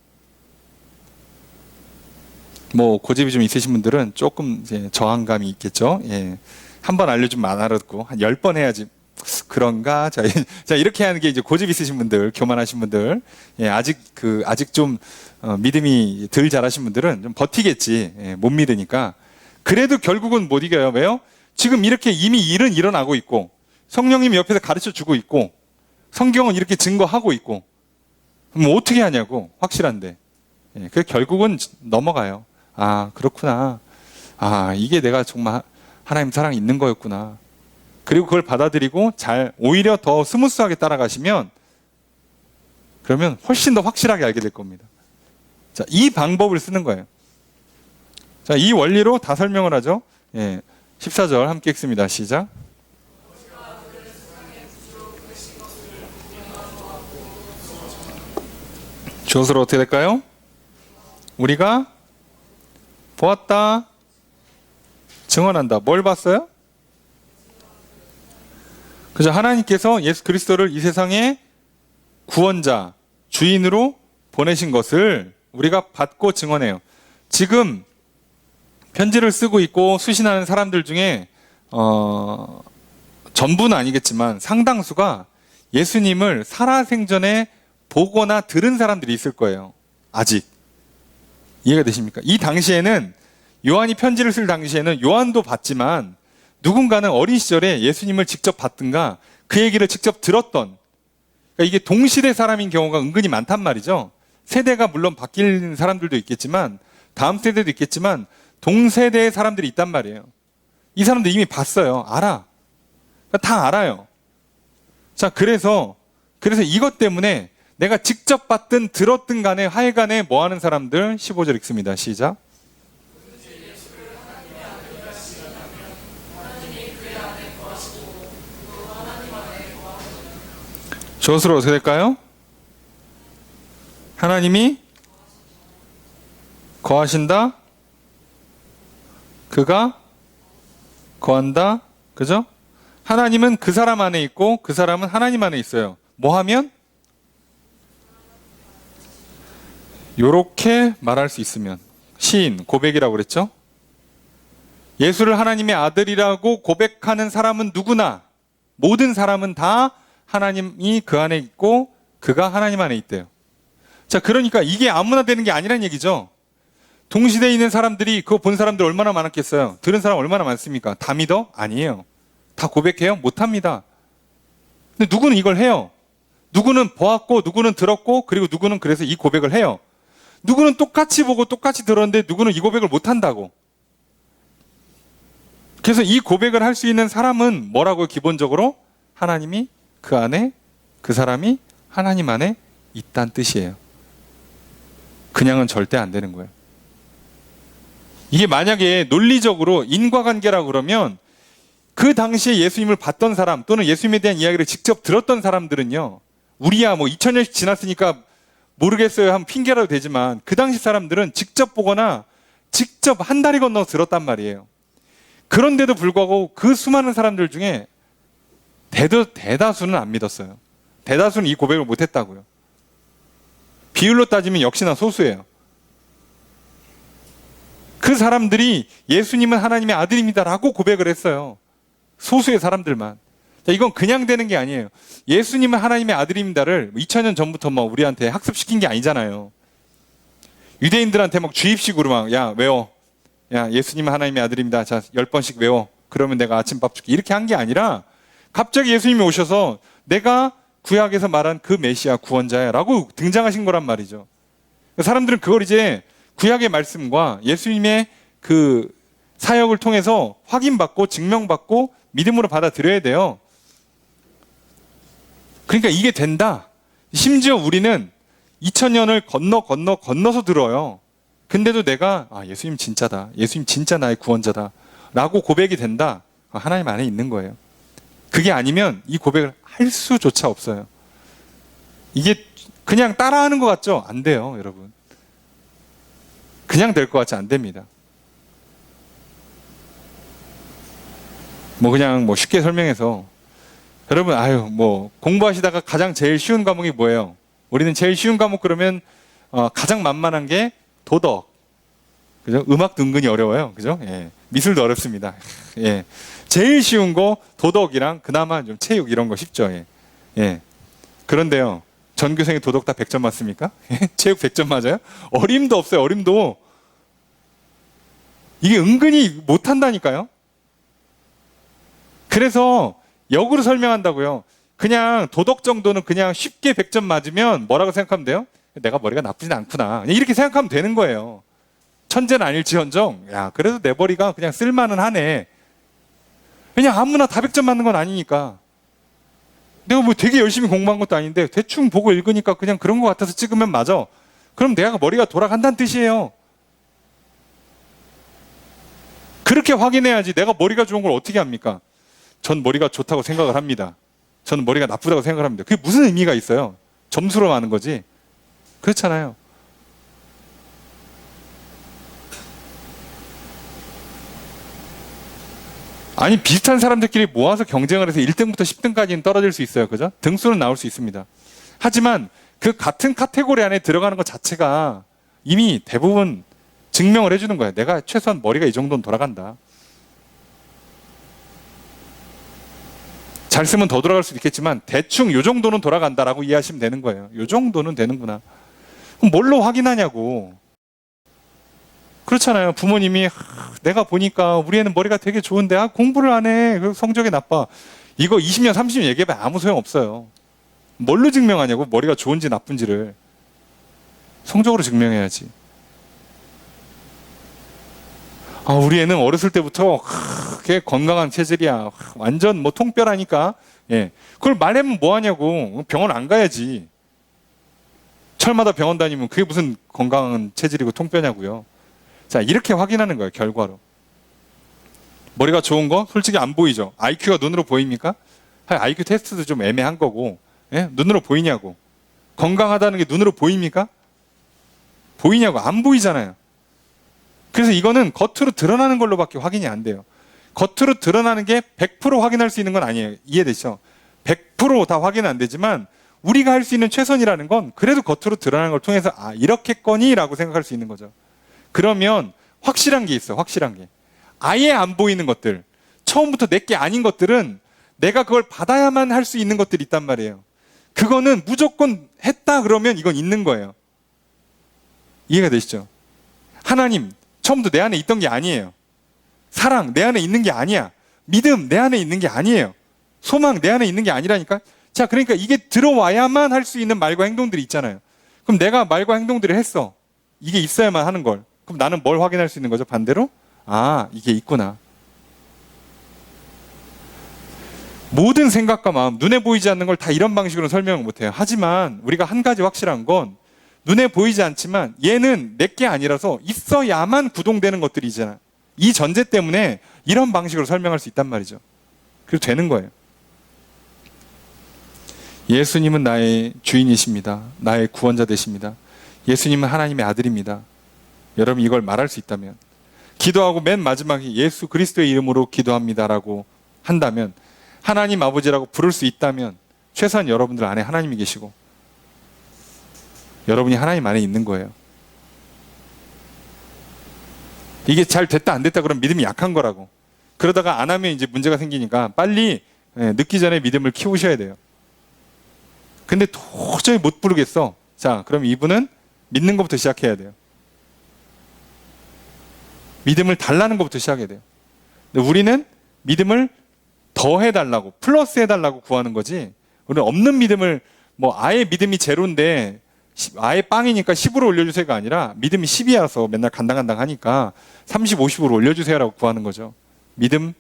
뭐 고집이 좀 있으신 분들은 조금 이제 저항감이 있겠죠. 예. 한 번 알려주면 안 알아듣고 한 10번 해야지. 그런가? 자, 이렇게 하는 게 이제 고집 있으신 분들, 교만하신 분들, 예, 아직 좀 믿음이 덜 잘하신 분들은 좀 버티겠지. 예, 못 믿으니까. 그래도 결국은 못 이겨요. 왜요? 지금 이렇게 이미 일은 일어나고 있고, 성령님이 옆에서 가르쳐 주고 있고, 성경은 이렇게 증거하고 있고, 뭐 어떻게 하냐고, 확실한데. 예, 그래서 결국은 넘어가요. 그렇구나. 이게 내가 정말 하나님 사랑이 있는 거였구나. 그리고 그걸 받아들이고 오히려 더 스무스하게 따라가시면 그러면 훨씬 더 확실하게 알게 될 겁니다. 자, 이 방법을 쓰는 거예요. 자, 이 원리로 다 설명을 하죠. 예, 14절 함께 읽습니다. 시작. 주어서로 어떻게 될까요? 우리가 보았다, 증언한다. 뭘 봤어요? 그죠? 하나님께서 예수 그리스도를 이 세상의 구원자, 주인으로 보내신 것을 우리가 받고 증언해요. 지금 편지를 쓰고 있고 수신하는 사람들 중에 전부는 아니겠지만 상당수가 예수님을 살아생전에 보거나 들은 사람들이 있을 거예요. 아직. 이해가 되십니까? 이 당시에는 요한이 편지를 쓸 당시에는 요한도 봤지만 누군가는 어린 시절에 예수님을 직접 봤든가 그 얘기를 직접 들었던, 그러니까 이게 동시대 사람인 경우가 은근히 많단 말이죠. 세대가 물론 바뀐 사람들도 있겠지만 다음 세대도 있겠지만 동세대의 사람들이 있단 말이에요. 이 사람들 이미 봤어요. 알아. 그러니까 다 알아요. 자, 그래서 이것 때문에 내가 직접 봤든 들었든 간에 하여간에 뭐 하는 사람들 15절 읽습니다. 시작. 저것으로 어떻게 될까요? 하나님이 거하신다. 그가 거한다. 그죠? 하나님은 그 사람 안에 있고 그 사람은 하나님 안에 있어요. 뭐 하면? 요렇게 말할 수 있으면. 시인, 고백이라고 그랬죠? 예수를 하나님의 아들이라고 고백하는 사람은 누구나, 모든 사람은 다 하나님이 그 안에 있고 그가 하나님 안에 있대요. 자, 그러니까 이게 아무나 되는 게 아니란 얘기죠. 동시대에 있는 사람들이 그거 본 사람들 얼마나 많았겠어요? 들은 사람 얼마나 많습니까? 다 믿어? 아니에요. 다 고백해요? 못합니다. 근데 누구는 이걸 해요. 누구는 보았고 누구는 들었고 그리고 누구는 그래서 이 고백을 해요. 누구는 똑같이 보고 똑같이 들었는데 누구는 이 고백을 못한다고. 그래서 이 고백을 할 수 있는 사람은 뭐라고요? 기본적으로 하나님이 그 안에, 그 사람이 하나님 안에 있다는 뜻이에요. 그냥은 절대 안 되는 거예요. 이게 만약에 논리적으로 인과관계라고 그러면 그 당시에 예수님을 봤던 사람 또는 예수님에 대한 이야기를 직접 들었던 사람들은요, 우리야 뭐 2000년씩 지났으니까 모르겠어요 하면 핑계라도 되지만 그 당시 사람들은 직접 보거나 직접 한 다리 건너 들었단 말이에요. 그런데도 불구하고 그 수많은 사람들 중에 대다수는 안 믿었어요. 대다수는 이 고백을 못했다고요. 비율로 따지면 역시나 소수예요. 그 사람들이 예수님은 하나님의 아들입니다라고 고백을 했어요. 소수의 사람들만. 자, 이건 그냥 되는 게 아니에요. 예수님은 하나님의 아들입니다를 2000년 전부터 막 우리한테 학습시킨 게 아니잖아요. 유대인들한테 막 주입식으로 막, 야, 외워. 야, 예수님은 하나님의 아들입니다. 자, 10번씩 외워. 그러면 내가 아침밥 줄게. 이렇게 한 게 아니라 갑자기 예수님이 오셔서 내가 구약에서 말한 그 메시아 구원자야 라고 등장하신 거란 말이죠. 사람들은 그걸 이제 구약의 말씀과 예수님의 그 사역을 통해서 확인받고 증명받고 믿음으로 받아들여야 돼요. 그러니까 이게 된다. 심지어 우리는 2000년을 건너서 들어요. 근데도 내가 예수님 진짜다. 예수님 진짜 나의 구원자다. 라고 고백이 된다. 하나님 안에 있는 거예요. 그게 아니면 이 고백을 할 수조차 없어요. 이게 그냥 따라하는 것 같죠? 안 돼요, 여러분. 그냥 될 것 같지 안 됩니다. 그냥 쉽게 설명해서 여러분, 공부하시다가 가장 제일 쉬운 과목이 뭐예요? 우리는 제일 쉬운 과목 그러면 가장 만만한 게 도덕. 그죠? 음악도 은근히 어려워요. 그죠? 예. 미술도 어렵습니다. 예. 제일 쉬운 거 도덕이랑 그나마 좀 체육 이런 거 쉽죠. 예. 예. 그런데요. 전교생이 도덕 다 100점 맞습니까? 체육 100점 맞아요? 어림도 없어요. 어림도. 이게 은근히 못한다니까요. 그래서 역으로 설명한다고요. 그냥 도덕 정도는 그냥 쉽게 100점 맞으면 뭐라고 생각하면 돼요? 내가 머리가 나쁘진 않구나. 이렇게 생각하면 되는 거예요. 천재는 아닐지언정, 야, 그래도 내 머리가 그냥 쓸만은 하네. 그냥 아무나 다 100점 맞는 건 아니니까. 내가 되게 열심히 공부한 것도 아닌데 대충 보고 읽으니까 그냥 그런 것 같아서 찍으면 맞아. 그럼 내가 머리가 돌아간다는 뜻이에요. 그렇게 확인해야지. 내가 머리가 좋은 걸 어떻게 합니까? 전 머리가 좋다고 생각을 합니다. 저는 머리가 나쁘다고 생각을 합니다. 그게 무슨 의미가 있어요? 점수로 하는 거지. 그렇잖아요. 아니, 비슷한 사람들끼리 모아서 경쟁을 해서 1등부터 10등까지는 떨어질 수 있어요. 그죠? 등수는 나올 수 있습니다. 하지만 그 같은 카테고리 안에 들어가는 것 자체가 이미 대부분 증명을 해주는 거예요. 내가 최소한 머리가 이 정도는 돌아간다. 잘 쓰면 더 돌아갈 수도 있겠지만 대충 이 정도는 돌아간다라고 이해하시면 되는 거예요. 이 정도는 되는구나. 그럼 뭘로 확인하냐고. 그렇잖아요. 부모님이 내가 보니까 우리 애는 머리가 되게 좋은데 공부를 안 해. 그래서 성적이 나빠. 이거 20년 30년 얘기해봐야 아무 소용없어요. 뭘로 증명하냐고. 머리가 좋은지 나쁜지를. 성적으로 증명해야지. 우리 애는 어렸을 때부터 걔 건강한 체질이야. 완전 통뼈라니까. 예. 그걸 말하면 뭐하냐고. 병원 안 가야지. 철마다 병원 다니면 그게 무슨 건강한 체질이고 통뼈냐고요. 자, 이렇게 확인하는 거예요, 결과로. 머리가 좋은 거 솔직히 안 보이죠. IQ가 눈으로 보입니까? IQ 테스트도 좀 애매한 거고. 예? 눈으로 보이냐고. 건강하다는 게 눈으로 보입니까? 보이냐고. 안 보이잖아요. 그래서 이거는 겉으로 드러나는 걸로밖에 확인이 안 돼요. 겉으로 드러나는 게 100% 확인할 수 있는 건 아니에요. 이해되죠? 100%다 확인은 안 되지만 우리가 할 수 있는 최선이라는 건 그래도 겉으로 드러나는 걸 통해서 아, 이렇겠거니 라고 생각할 수 있는 거죠. 그러면 확실한 게 있어. 확실한 게. 아예 안 보이는 것들, 처음부터 내게 아닌 것들은 내가 그걸 받아야만 할 수 있는 것들이 있단 말이에요. 그거는 무조건 했다 그러면 이건 있는 거예요. 이해가 되시죠? 하나님, 처음부터 내 안에 있던 게 아니에요. 사랑, 내 안에 있는 게 아니야. 믿음, 내 안에 있는 게 아니에요. 소망, 내 안에 있는 게 아니라니까. 자, 그러니까 이게 들어와야만 할 수 있는 말과 행동들이 있잖아요. 그럼 내가 말과 행동들을 했어. 이게 있어야만 하는 걸. 그럼 나는 뭘 확인할 수 있는 거죠? 반대로? 아, 이게 있구나. 모든 생각과 마음, 눈에 보이지 않는 걸 다 이런 방식으로 설명을 못해요. 하지만 우리가 한 가지 확실한 건 눈에 보이지 않지만 얘는 내게 아니라서 있어야만 구동되는 것들이잖아. 이 전제 때문에 이런 방식으로 설명할 수 있단 말이죠. 그래도 되는 거예요. 예수님은 나의 주인이십니다. 나의 구원자 되십니다. 예수님은 하나님의 아들입니다. 여러분 이걸 말할 수 있다면, 기도하고 맨 마지막에 예수 그리스도의 이름으로 기도합니다라고 한다면, 하나님 아버지라고 부를 수 있다면 최소한 여러분들 안에 하나님이 계시고 여러분이 하나님 안에 있는 거예요. 이게 잘 됐다 안 됐다 그러면 믿음이 약한 거라고. 그러다가 안 하면 이제 문제가 생기니까 빨리 늦기 전에 믿음을 키우셔야 돼요. 근데 도저히 못 부르겠어. 자, 그럼 이분은 믿는 것부터 시작해야 돼요. 믿음을 달라는 것부터 시작해야 돼요. 근데 우리는 믿음을 더 해달라고, 플러스 해달라고 구하는 거지. 우리는 없는 믿음을, 뭐 아예 믿음이 제로인데 아예 빵이니까 10으로 올려주세요가 아니라 믿음이 10이어서 맨날 간당간당 하니까 30, 50으로 올려주세요라고 구하는 거죠. 믿음이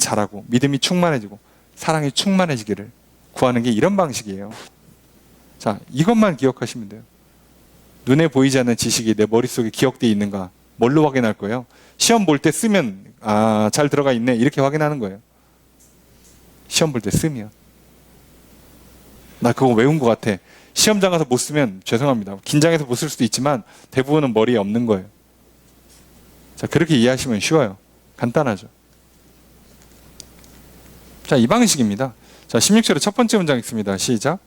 자라고 믿음이 충만해지고 사랑이 충만해지기를 구하는 게 이런 방식이에요. 자, 이것만 기억하시면 돼요. 눈에 보이지 않는 지식이 내 머릿속에 기억되어 있는가 뭘로 확인할 거예요? 시험 볼 때 쓰면 아, 잘 들어가 있네 이렇게 확인하는 거예요. 시험 볼 때 쓰면 나 그거 외운 것 같아. 시험장 가서 못 쓰면 죄송합니다. 긴장해서 못 쓸 수도 있지만 대부분은 머리에 없는 거예요. 자, 그렇게 이해하시면 쉬워요. 간단하죠. 자, 이 방식입니다. 자, 16절의 첫 번째 문장 읽습니다. 시작.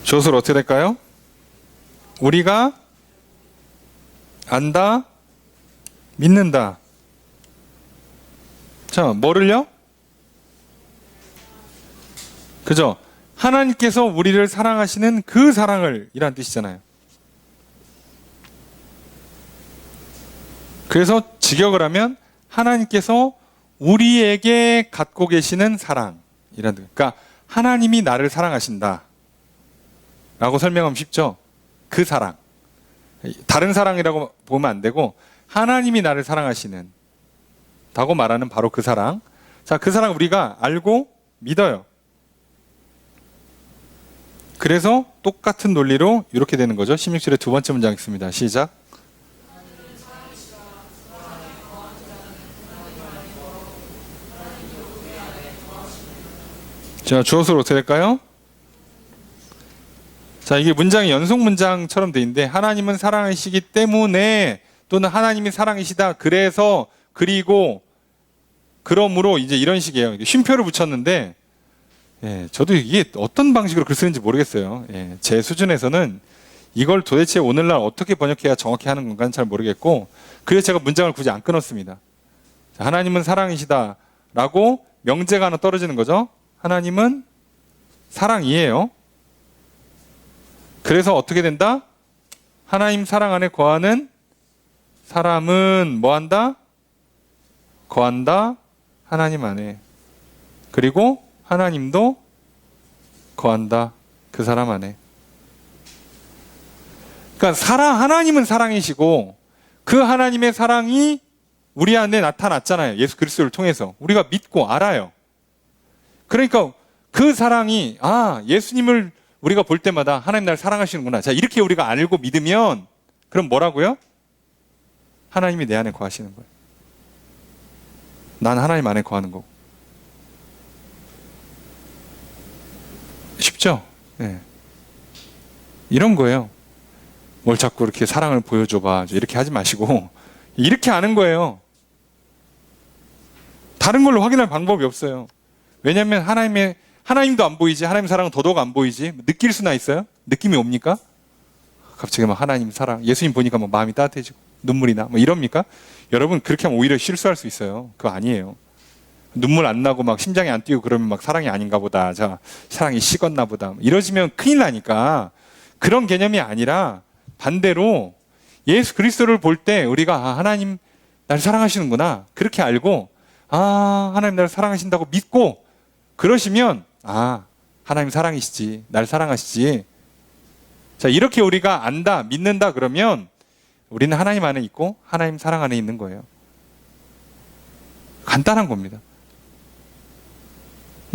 조수로 어떻게 될까요? 우리가 안다, 믿는다. 자, 뭐를요? 그죠? 하나님께서 우리를 사랑하시는 그 사랑을 이란 뜻이잖아요. 그래서 직역을 하면 하나님께서 우리에게 갖고 계시는 사랑이란 뜻. 그러니까 하나님이 나를 사랑하신다 라고 설명하면 쉽죠? 그 사랑. 다른 사랑이라고 보면 안 되고 하나님이 나를 사랑하시는 다고 말하는 바로 그 사랑. 자, 그 사랑 우리가 알고 믿어요. 그래서 똑같은 논리로 이렇게 되는 거죠. 16절의 두 번째 문장 읽습니다. 시작. 자, 주어서로 어떻게 될까요? 자, 이게 문장이 연속 문장처럼 돼 있는데 하나님은 사랑이시기 때문에 또는 하나님이 사랑이시다. 그래서 그리고 그러므로 이제 이런 식이에요. 쉼표를 붙였는데 예, 저도 이게 어떤 방식으로 글 쓰는지 모르겠어요. 예, 제 수준에서는 이걸 도대체 오늘날 어떻게 번역해야 정확히 하는 건가는 잘 모르겠고 그래서 제가 문장을 굳이 안 끊었습니다. 자, 하나님은 사랑이시다 라고 명제가 하나 떨어지는 거죠. 하나님은 사랑이에요. 그래서 어떻게 된다? 하나님 사랑 안에 거하는 사람은 뭐한다? 거한다. 하나님 안에. 그리고 하나님도 거한다. 그 사람 안에. 그러니까 하나님은 사랑이시고 그 하나님의 사랑이 우리 안에 나타났잖아요. 예수 그리스도를 통해서. 우리가 믿고 알아요. 그러니까 그 사랑이 예수님을 우리가 볼 때마다 하나님 날 사랑하시는구나. 자, 이렇게 우리가 알고 믿으면 그럼 뭐라고요? 하나님이 내 안에 거하시는 거예요. 난 하나님 안에 거하는 거고. 쉽죠? 네. 이런 거예요. 뭘 자꾸 이렇게 사랑을 보여줘봐. 이렇게 하지 마시고 이렇게 하는 거예요. 다른 걸로 확인할 방법이 없어요. 왜냐하면 하나님도 안 보이지, 하나님 사랑은 더더욱 안 보이지. 느낄 수나 있어요? 느낌이 옵니까? 갑자기 막 하나님 사랑, 예수님 보니까 막 마음이 따뜻해지고 눈물이 나, 뭐 이럽니까? 여러분 그렇게 하면 오히려 실수할 수 있어요. 그거 아니에요. 눈물 안 나고 막 심장이 안 뛰고 그러면 막 사랑이 아닌가 보다. 자, 사랑이 식었나 보다. 이러지면 큰일 나니까 그런 개념이 아니라 반대로 예수 그리스도를 볼 때 우리가 하나님 나를 사랑하시는구나. 그렇게 알고 하나님 나를 사랑하신다고 믿고 그러시면 하나님 사랑이시지. 나를 사랑하시지. 자, 이렇게 우리가 안다, 믿는다 그러면 우리는 하나님 안에 있고 하나님 사랑 안에 있는 거예요. 간단한 겁니다.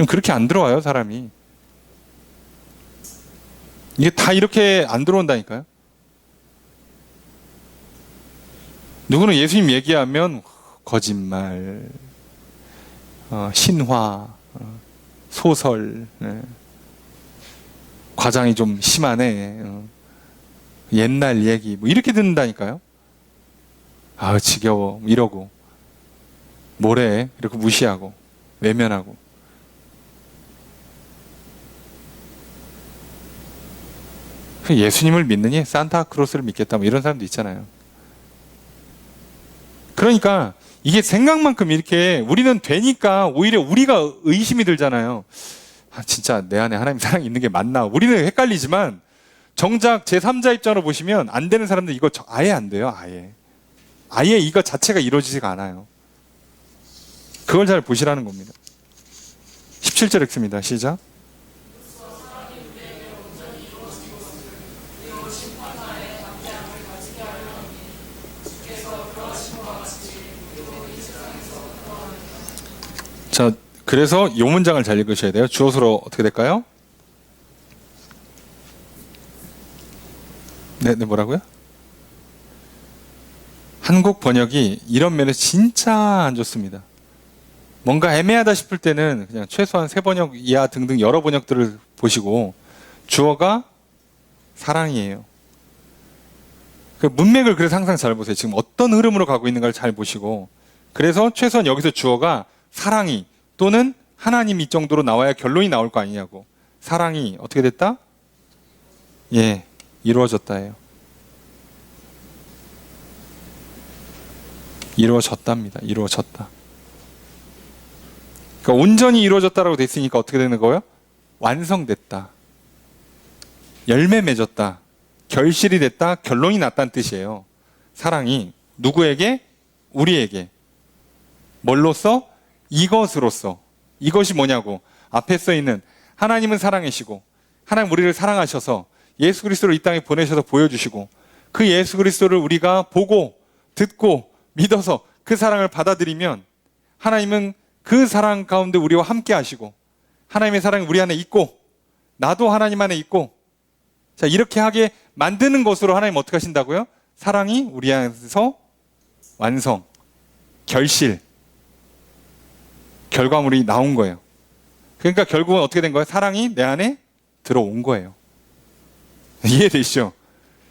그렇게 안 들어와요, 사람이. 이게 다 이렇게 안 들어온다니까요. 누구는 예수님 얘기하면 거짓말, 신화, 소설, 과장이 좀 심하네, 옛날 얘기, 뭐 이렇게 듣는다니까요. 지겨워, 이러고 뭐래, 이렇게 무시하고 외면하고. 예수님을 믿느니 산타크로스를 믿겠다, 뭐 이런 사람도 있잖아요. 그러니까 이게 생각만큼 이렇게 우리는 되니까 오히려 우리가 의심이 들잖아요. 진짜 내 안에 하나님 사랑이 있는 게 맞나? 우리는 헷갈리지만 정작 제3자 입장으로 보시면 안 되는 사람들 이거 아예 안 돼요. 아예 이거 자체가 이루어지지가 않아요. 그걸 잘 보시라는 겁니다. 17절 읽습니다. 시작. 자, 그래서 이 문장을 잘 읽으셔야 돼요. 주어서로 어떻게 될까요? 네, 뭐라고요? 한국 번역이 이런 면에서 진짜 안 좋습니다. 뭔가 애매하다 싶을 때는 그냥 최소한 3번역 이하 등등 여러 번역들을 보시고 주어가 사랑이에요. 그 문맥을 그래서 항상 잘 보세요. 지금 어떤 흐름으로 가고 있는가를 잘 보시고, 그래서 최소한 여기서 주어가 사랑이 또는 하나님 이 정도로 나와야 결론이 나올 거 아니냐고. 사랑이 어떻게 됐다? 이루어졌다예요. 이루어졌답니다. 이루어졌다. 그러니까 온전히 이루어졌다라고 돼 있으니까 어떻게 되는 거예요? 완성됐다. 열매 맺었다. 결실이 됐다. 결론이 났다는 뜻이에요. 사랑이 누구에게? 우리에게. 뭘로써? 이것으로써. 이것이 뭐냐고. 앞에 써 있는 하나님은 사랑이시고 하나님 우리를 사랑하셔서 예수 그리스도를 이 땅에 보내셔서 보여주시고 그 예수 그리스도를 우리가 보고 듣고 믿어서 그 사랑을 받아들이면 하나님은 그 사랑 가운데 우리와 함께 하시고 하나님의 사랑이 우리 안에 있고 나도 하나님 안에 있고, 자, 이렇게 하게 만드는 것으로 하나님 어떻게 하신다고요? 사랑이 우리 안에서 완성, 결실, 결과물이 나온 거예요. 그러니까 결국은 어떻게 된 거예요? 사랑이 내 안에 들어온 거예요. 이해되시죠?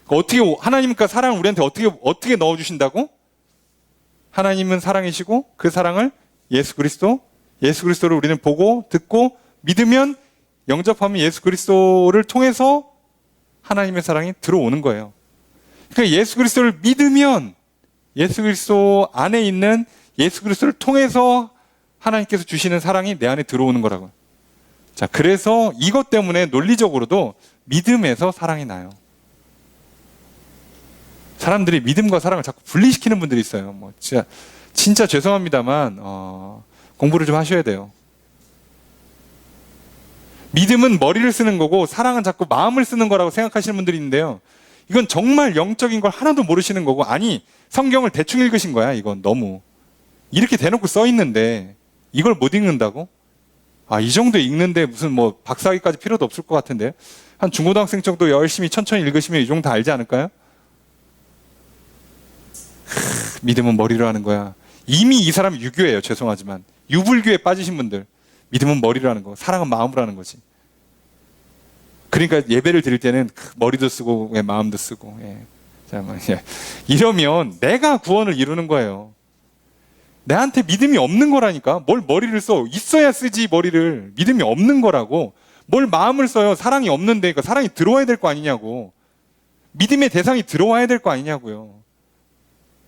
어떻게 하나님과 사랑을 우리한테 어떻게 넣어주신다고? 하나님은 사랑이시고 그 사랑을 예수 그리스도를 우리는 보고 듣고 믿으면, 영접하면 예수 그리스도를 통해서 하나님의 사랑이 들어오는 거예요. 그러니까 예수 그리스도를 믿으면 예수 그리스도 안에 있는 예수 그리스도를 통해서 하나님께서 주시는 사랑이 내 안에 들어오는 거라고요. 자, 그래서 이것 때문에 논리적으로도 믿음에서 사랑이 나요. 사람들이 믿음과 사랑을 자꾸 분리시키는 분들이 있어요. 뭐 진짜 죄송합니다만 공부를 좀 하셔야 돼요. 믿음은 머리를 쓰는 거고 사랑은 자꾸 마음을 쓰는 거라고 생각하시는 분들이 있는데요. 이건 정말 영적인 걸 하나도 모르시는 거고, 아니 성경을 대충 읽으신 거야. 이건 너무 이렇게 대놓고 써 있는데 이걸 못 읽는다고? 이 정도 읽는데 무슨 뭐 박사학위까지 필요도 없을 것 같은데, 한 중고등학생 정도 열심히 천천히 읽으시면 이 정도 다 알지 않을까요? 믿음은 머리로 하는 거야. 이미 이 사람이 유교예요. 죄송하지만 유불교에 빠지신 분들, 믿음은 머리로 하는 거, 사랑은 마음으로 하는 거지. 그러니까 예배를 드릴 때는 머리도 쓰고 마음도 쓰고. 예. 이러면 내가 구원을 이루는 거예요. 내한테 믿음이 없는 거라니까. 뭘 머리를 써? 있어야 쓰지 머리를. 믿음이 없는 거라고. 뭘 마음을 써요? 사랑이 없는데. 그러니까 사랑이 들어와야 될 거 아니냐고. 믿음의 대상이 들어와야 될 거 아니냐고요.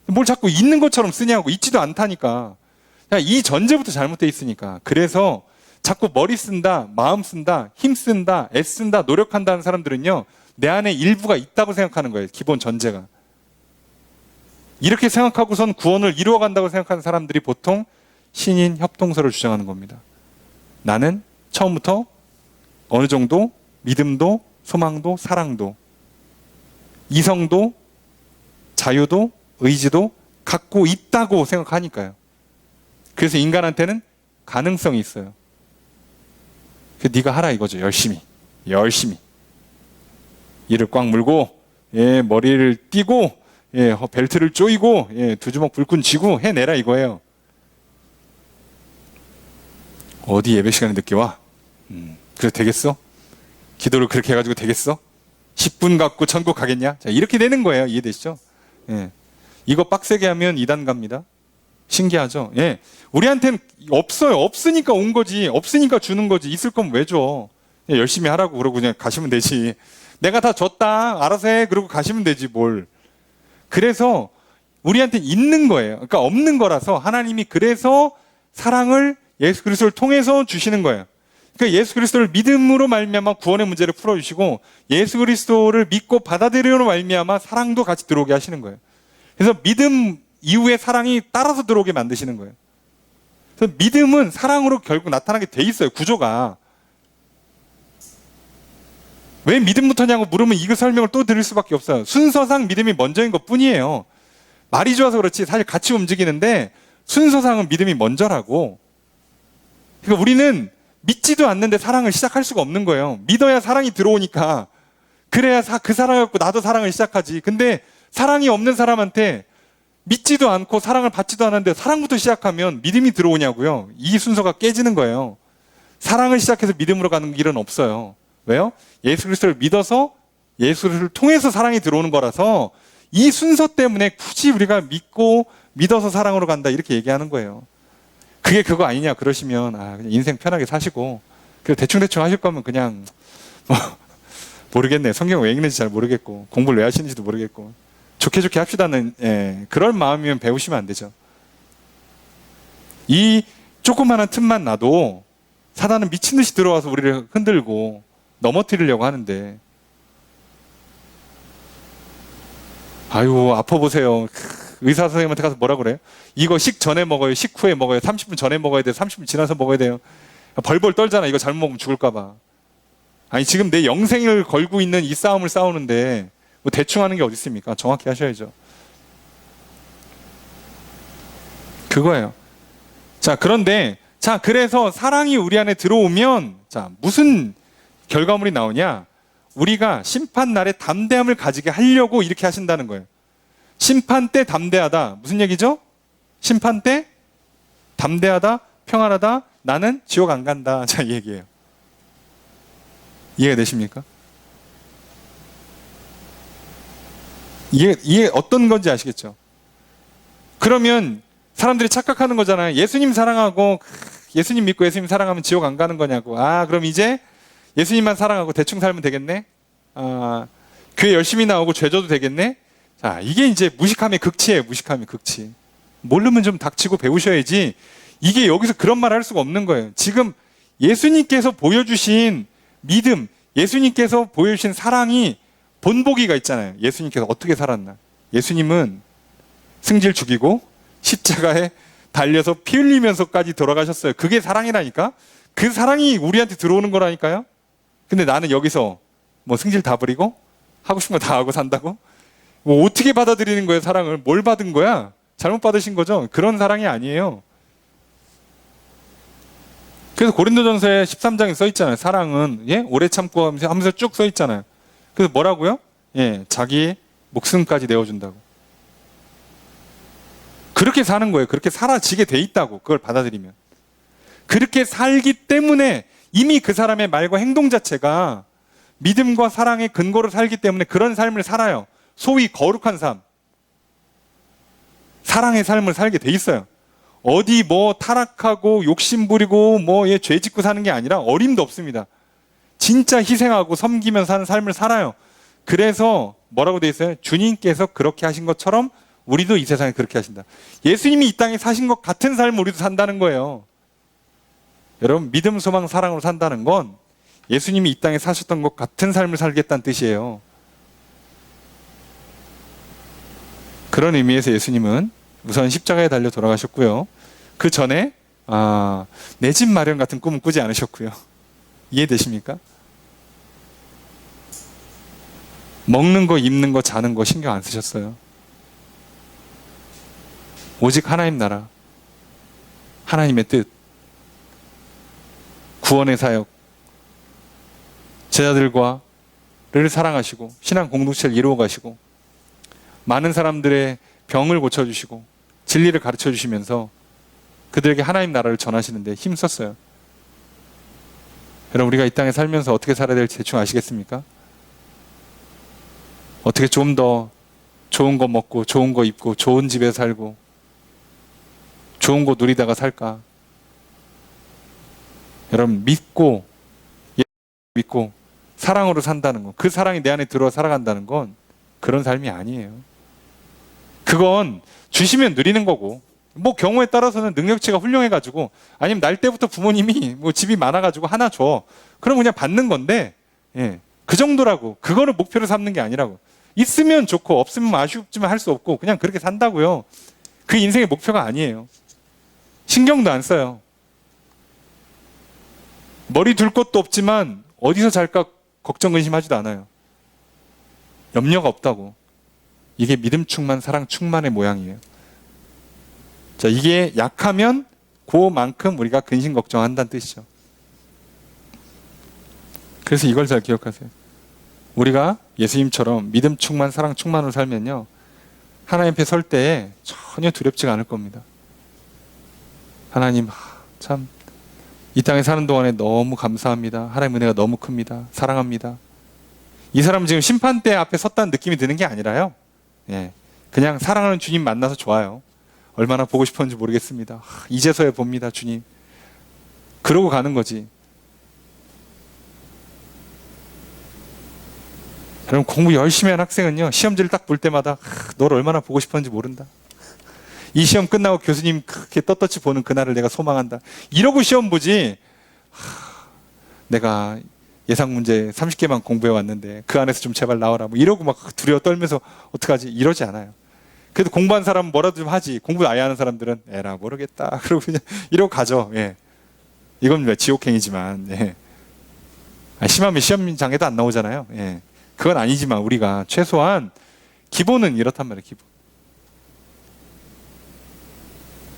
뭘 자꾸 있는 것처럼 쓰냐고. 있지도 않다니까. 이 전제부터 잘못되어 있으니까. 그래서 자꾸 머리 쓴다, 마음 쓴다, 힘 쓴다, 애쓴다, 노력한다는 사람들은요, 내 안에 일부가 있다고 생각하는 거예요. 기본 전제가. 이렇게 생각하고선 구원을 이루어간다고 생각하는 사람들이 보통 신인 협동서를 주장하는 겁니다. 나는 처음부터 어느 정도 믿음도, 소망도, 사랑도, 이성도, 자유도, 의지도 갖고 있다고 생각하니까요. 그래서 인간한테는 가능성이 있어요. 네가 하라 이거죠. 열심히. 이를 꽉 물고, 머리를 띄고, 벨트를 조이고, 두 주먹 불끈 쥐고 해내라 이거예요. 어디 예배 시간에 늦게 와? 그래도 되겠어? 기도를 그렇게 해가지고 되겠어? 10분 갖고 천국 가겠냐? 자, 이렇게 되는 거예요. 이해되시죠? 이거 빡세게 하면 이단 갑니다. 신기하죠? 우리한테는 없어요. 없으니까 온 거지. 없으니까 주는 거지. 있을 거면 왜 줘? 열심히 하라고 그러고 그냥 가시면 되지. 내가 다 줬다. 알아서 해. 그러고 가시면 되지 뭘. 그래서 우리한테 있는 거예요. 그러니까 없는 거라서 하나님이 그래서 사랑을 예수 그리스도를 통해서 주시는 거예요. 그러니까 예수 그리스도를 믿음으로 말미암아 구원의 문제를 풀어주시고 예수 그리스도를 믿고 받아들이므로 말미암아 사랑도 같이 들어오게 하시는 거예요. 그래서 믿음 이후에 사랑이 따라서 들어오게 만드시는 거예요. 그래서 믿음은 사랑으로 결국 나타나게 돼 있어요. 구조가. 왜 믿음부터냐고 물으면 이거 설명을 또 드릴 수밖에 없어요. 순서상 믿음이 먼저인 것 뿐이에요. 말이 좋아서 그렇지 사실 같이 움직이는데 순서상은 믿음이 먼저라고. 그러니까 우리는 믿지도 않는데 사랑을 시작할 수가 없는 거예요. 믿어야 사랑이 들어오니까. 그래야 그 사랑을 갖고 나도 사랑을 시작하지. 근데 사랑이 없는 사람한테 믿지도 않고 사랑을 받지도 않았는데 사랑부터 시작하면 믿음이 들어오냐고요. 이 순서가 깨지는 거예요. 사랑을 시작해서 믿음으로 가는 길은 없어요. 왜요? 예수 그리스도를 믿어서 예수를 통해서 사랑이 들어오는 거라서 이 순서 때문에 굳이 우리가 믿어서 사랑으로 간다 이렇게 얘기하는 거예요. 그게 그거 아니냐 그러시면 그냥 인생 편하게 사시고 대충대충 하실 거면 그냥 모르겠네. 성경 왜 읽는지 잘 모르겠고 공부를 왜 하시는지도 모르겠고 좋게 합시다는 그럴 마음이면 배우시면 안 되죠. 이 조그마한 틈만 나도 사단은 미친 듯이 들어와서 우리를 흔들고 넘어뜨리려고 하는데 아유 아파 보세요. 의사 선생님한테 가서 뭐라 그래요? 이거 식 전에 먹어요? 식 후에 먹어요? 30분 전에 먹어야 돼요? 30분 지나서 먹어야 돼요? 벌벌 떨잖아. 이거 잘못 먹으면 죽을까 봐. 아니 지금 내 영생을 걸고 있는 이 싸움을 싸우는데 뭐 대충 하는 게 어디 있습니까? 정확히 하셔야죠. 그거예요. 자, 그런데 그래서 사랑이 우리 안에 들어오면 무슨 결과물이 나오냐? 우리가 심판 날에 담대함을 가지게 하려고 이렇게 하신다는 거예요. 심판 때 담대하다. 무슨 얘기죠? 심판 때 담대하다, 평안하다, 나는 지옥 안 간다. 이 얘기예요. 이해가 되십니까? 이게 어떤 건지 아시겠죠? 그러면 사람들이 착각하는 거잖아요. 예수님 사랑하고 예수님 믿고 예수님 사랑하면 지옥 안 가는 거냐고. 그럼 이제 예수님만 사랑하고 대충 살면 되겠네? 교회 열심히 나오고 죄 져도 되겠네? 이게 이제 무식함의 극치예요. 무식함의 극치. 모르면 좀 닥치고 배우셔야지. 이게 여기서 그런 말 할 수가 없는 거예요. 지금 예수님께서 보여주신 믿음, 예수님께서 보여주신 사랑이 본보기가 있잖아요. 예수님께서 어떻게 살았나. 예수님은 승질 죽이고 십자가에 달려서 피 흘리면서까지 돌아가셨어요. 그게 사랑이라니까. 그 사랑이 우리한테 들어오는 거라니까요. 근데 나는 여기서 뭐 승질 다 부리고 하고 싶은 거 다 하고 산다고? 뭐 어떻게 받아들이는 거예요, 사랑을? 뭘 받은 거야? 잘못 받으신 거죠? 그런 사랑이 아니에요. 그래서 고린도전서에 13장에 써 있잖아요. 사랑은 오래 참고 하면서 쭉 써 있잖아요. 그래서 뭐라고요? 자기 목숨까지 내어준다고. 그렇게 사는 거예요. 그렇게 사라지게 돼 있다고. 그걸 받아들이면. 그렇게 살기 때문에 이미 그 사람의 말과 행동 자체가 믿음과 사랑의 근거로 살기 때문에 그런 삶을 살아요. 소위 거룩한 삶. 사랑의 삶을 살게 돼 있어요. 어디 뭐 타락하고 욕심 부리고 뭐 죄 짓고 사는 게 아니라 어림도 없습니다. 진짜 희생하고 섬기며 사는 삶을 살아요. 그래서 뭐라고 돼 있어요? 주님께서 그렇게 하신 것처럼 우리도 이 세상에 그렇게 하신다. 예수님이 이 땅에 사신 것 같은 삶을 우리도 산다는 거예요. 여러분, 믿음, 소망, 사랑으로 산다는 건 예수님이 이 땅에 사셨던 것 같은 삶을 살겠다는 뜻이에요. 그런 의미에서 예수님은 우선 십자가에 달려 돌아가셨고요. 그 전에 내 집 마련 같은 꿈은 꾸지 않으셨고요. 이해되십니까? 먹는 거, 입는 거, 자는 거 신경 안 쓰셨어요. 오직 하나님 나라, 하나님의 뜻, 구원의 사역, 제자들과를 사랑하시고 신앙 공동체를 이루어 가시고 많은 사람들의 병을 고쳐주시고 진리를 가르쳐 주시면서 그들에게 하나님 나라를 전하시는데 힘썼어요. 여러분, 우리가 이 땅에 살면서 어떻게 살아야 될지 대충 아시겠습니까? 어떻게 좀 더 좋은 거 먹고 좋은 거 입고 좋은 집에 살고 좋은 거 누리다가 살까? 여러분, 믿고 사랑으로 산다는 거, 그 사랑이 내 안에 들어와 살아간다는 건 그런 삶이 아니에요. 그건 주시면 누리는 거고, 뭐 경우에 따라서는 능력치가 훌륭해가지고 아니면 날 때부터 부모님이 뭐 집이 많아가지고 하나 줘, 그럼 그냥 받는 건데, 그 정도라고. 그거를 목표로 삼는 게 아니라고. 있으면 좋고 없으면 아쉽지만 할 수 없고 그냥 그렇게 산다고요. 그 인생의 목표가 아니에요. 신경도 안 써요. 머리 둘 곳도 없지만 어디서 잘까 걱정 근심하지도 않아요. 염려가 없다고. 이게 믿음 충만, 사랑 충만의 모양이에요. 자, 이게 약하면 그만큼 우리가 근심 걱정한다는 뜻이죠. 그래서 이걸 잘 기억하세요. 우리가 예수님처럼 믿음 충만, 사랑 충만으로 살면요, 하나님 앞에 설 때에 전혀 두렵지가 않을 겁니다. 하나님, 참 이 땅에 사는 동안에 너무 감사합니다. 하나님 은혜가 너무 큽니다. 사랑합니다. 이 사람은 지금 심판대 앞에 섰다는 느낌이 드는 게 아니라요, 그냥 사랑하는 주님 만나서 좋아요. 얼마나 보고 싶었는지 모르겠습니다. 이제서야 봅니다, 주님. 그러고 가는 거지. 여러분, 공부 열심히 한 학생은요, 시험지를 딱 볼 때마다 너를 얼마나 보고 싶었는지 모른다. 이 시험 끝나고 교수님 그렇게 떳떳이 보는 그날을 내가 소망한다. 이러고 시험 보지, 내가 예상 문제 30개만 공부해 왔는데 그 안에서 좀 제발 나와라, 뭐 이러고 막 두려워 떨면서 어떡하지, 이러지 않아요. 그래도 공부한 사람은 뭐라도 좀 하지. 공부 아예 하는 사람들은 에라 모르겠다 그러고 그냥 이러고 가죠. 이건 지옥행이지만, 심하면 시험장에도 안 나오잖아요. 그건 아니지만 우리가 최소한 기본은 이렇단 말이에요. 기본.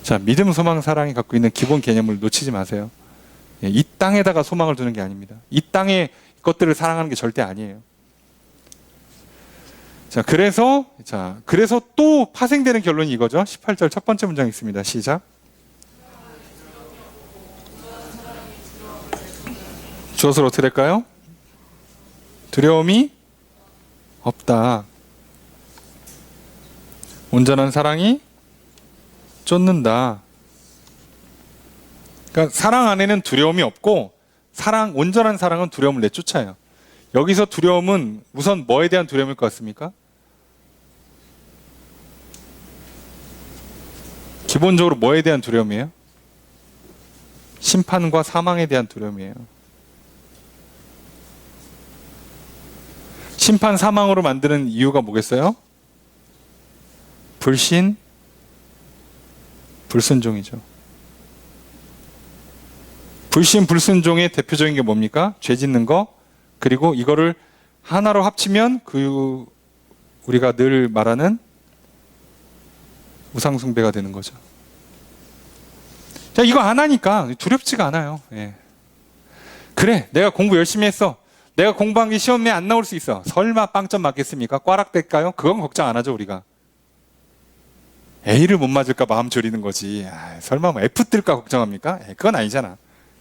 자, 믿음, 소망, 사랑이 갖고 있는 기본 개념을 놓치지 마세요. 이 땅에다가 소망을 두는 게 아닙니다. 이 땅의 것들을 사랑하는 게 절대 아니에요. 자, 그래서 또 파생되는 결론이 이거죠. 18절 첫 번째 문장 있습니다. 시작. 주어서 어떻게 될까요? 두려움이 없다. 온전한 사랑이 쫓는다. 그러니까 사랑 안에는 두려움이 없고, 온전한 사랑은 두려움을 내쫓아요. 여기서 두려움은 우선 뭐에 대한 두려움일 것 같습니까? 기본적으로 뭐에 대한 두려움이에요? 심판과 사망에 대한 두려움이에요. 심판, 사망으로 만드는 이유가 뭐겠어요? 불신, 불순종이죠. 불신, 불순종의 대표적인 게 뭡니까? 죄 짓는 거, 그리고 이거를 하나로 합치면 우리가 늘 말하는 우상숭배가 되는 거죠. 자, 이거 안 하니까 두렵지가 않아요. 그래, 내가 공부 열심히 했어. 내가 공부한 게 시험에 안 나올 수 있어. 설마 빵점 맞겠습니까? 꽈락 될까요? 그건 걱정 안 하죠, 우리가. A를 못 맞을까 마음 졸이는 거지. 설마 뭐 F 뜰까 걱정합니까? 그건 아니잖아.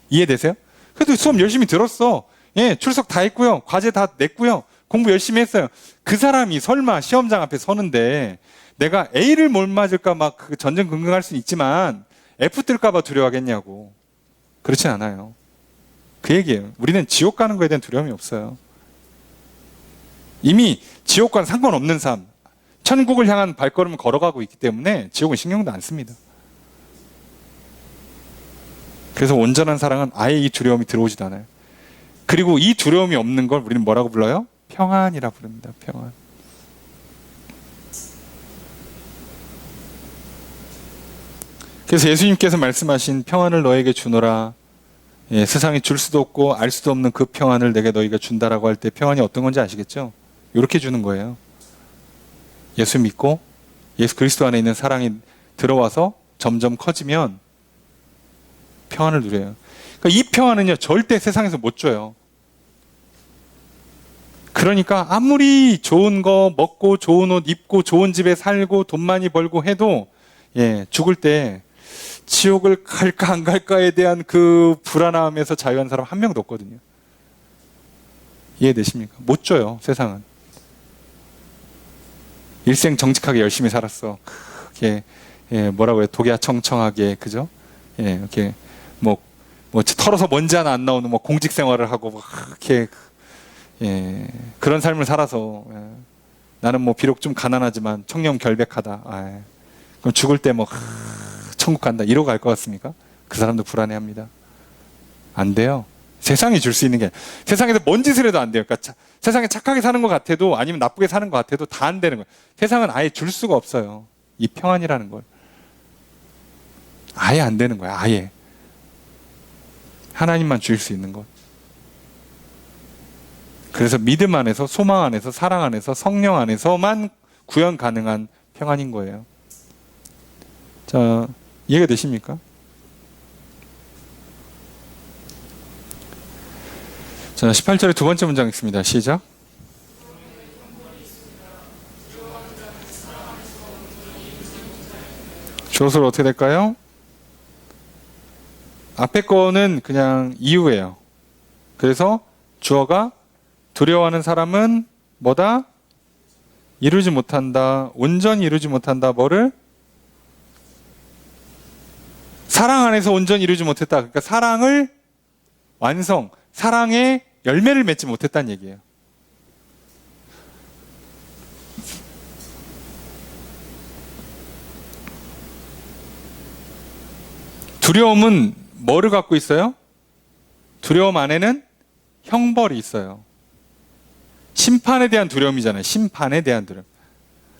이해되세요? 그래도 수업 열심히 들었어. 예, 출석 다 했고요. 과제 다 냈고요. 공부 열심히 했어요. 그 사람이 설마 시험장 앞에 서는데 내가 A를 못 맞을까 막 그 전전긍긍할 수는 있지만 F 뜰까 봐 두려워하겠냐고. 그렇진 않아요. 그 얘기예요. 우리는 지옥 가는 거에 대한 두려움이 없어요. 이미 지옥과는 상관없는 삶, 천국을 향한 발걸음을 걸어가고 있기 때문에 지옥은 신경도 안 씁니다. 그래서 온전한 사랑은 아예 이 두려움이 들어오지도 않아요. 그리고 이 두려움이 없는 걸 우리는 뭐라고 불러요? 평안이라 부릅니다. 평안. 그래서 예수님께서 말씀하신 평안을 너에게 주노라. 예, 세상이 줄 수도 없고 알 수도 없는 그 평안을 내게 너희가 준다라고 할 때 평안이 어떤 건지 아시겠죠? 이렇게 주는 거예요. 예수 믿고 예수 그리스도 안에 있는 사랑이 들어와서 점점 커지면 평안을 누려요. 그러니까 이 평안은요, 절대 세상에서 못 줘요. 그러니까 아무리 좋은 거 먹고 좋은 옷 입고 좋은 집에 살고 돈 많이 벌고 해도 예, 죽을 때 지옥을 갈까 안 갈까에 대한 그 불안함에서 자유한 사람 한 명도 없거든요. 이해되십니까? 못 줘요, 세상은. 일생 정직하게 열심히 살았어. 그게 예, 뭐라고 해요? 독야청청하게, 그죠? 예, 이렇게 뭐 털어서 먼지 하나 안 나오는 뭐 공직 생활을 하고 뭐 그렇게 예, 그런 삶을 살아서 예, 나는 뭐 비록 좀 가난하지만 청렴 결백하다. 아, 그럼 죽을 때 뭐 천국 간다 이러고 갈 것 같습니까? 그 사람도 불안해합니다. 안 돼요. 세상이 줄 수 있는 게 세상에서 뭔 짓을 해도 안 돼요. 그러니까 세상에 착하게 사는 것 같아도 아니면 나쁘게 사는 것 같아도 다 안 되는 거예요. 세상은 아예 줄 수가 없어요. 이 평안이라는 걸 아예 안 되는 거야. 아예 하나님만 주실 수 있는 것. 그래서 믿음 안에서 소망 안에서 사랑 안에서 성령 안에서만 구현 가능한 평안인 거예요. 자, 이해가 되십니까? 자, 18절의 두 번째 문장 읽습니다. 시작. 주어서로 어떻게 될까요? 앞에 거는 그냥 이유예요. 그래서 주어가 두려워하는 사람은 뭐다? 이루지 못한다. 온전히 이루지 못한다. 뭐를? 사랑 안에서 온전히 이루지 못했다. 그러니까 사랑을 완성, 사랑의 열매를 맺지 못했다는 얘기예요. 두려움은 뭐를 갖고 있어요? 두려움 안에는 형벌이 있어요. 심판에 대한 두려움이잖아요. 심판에 대한 두려움.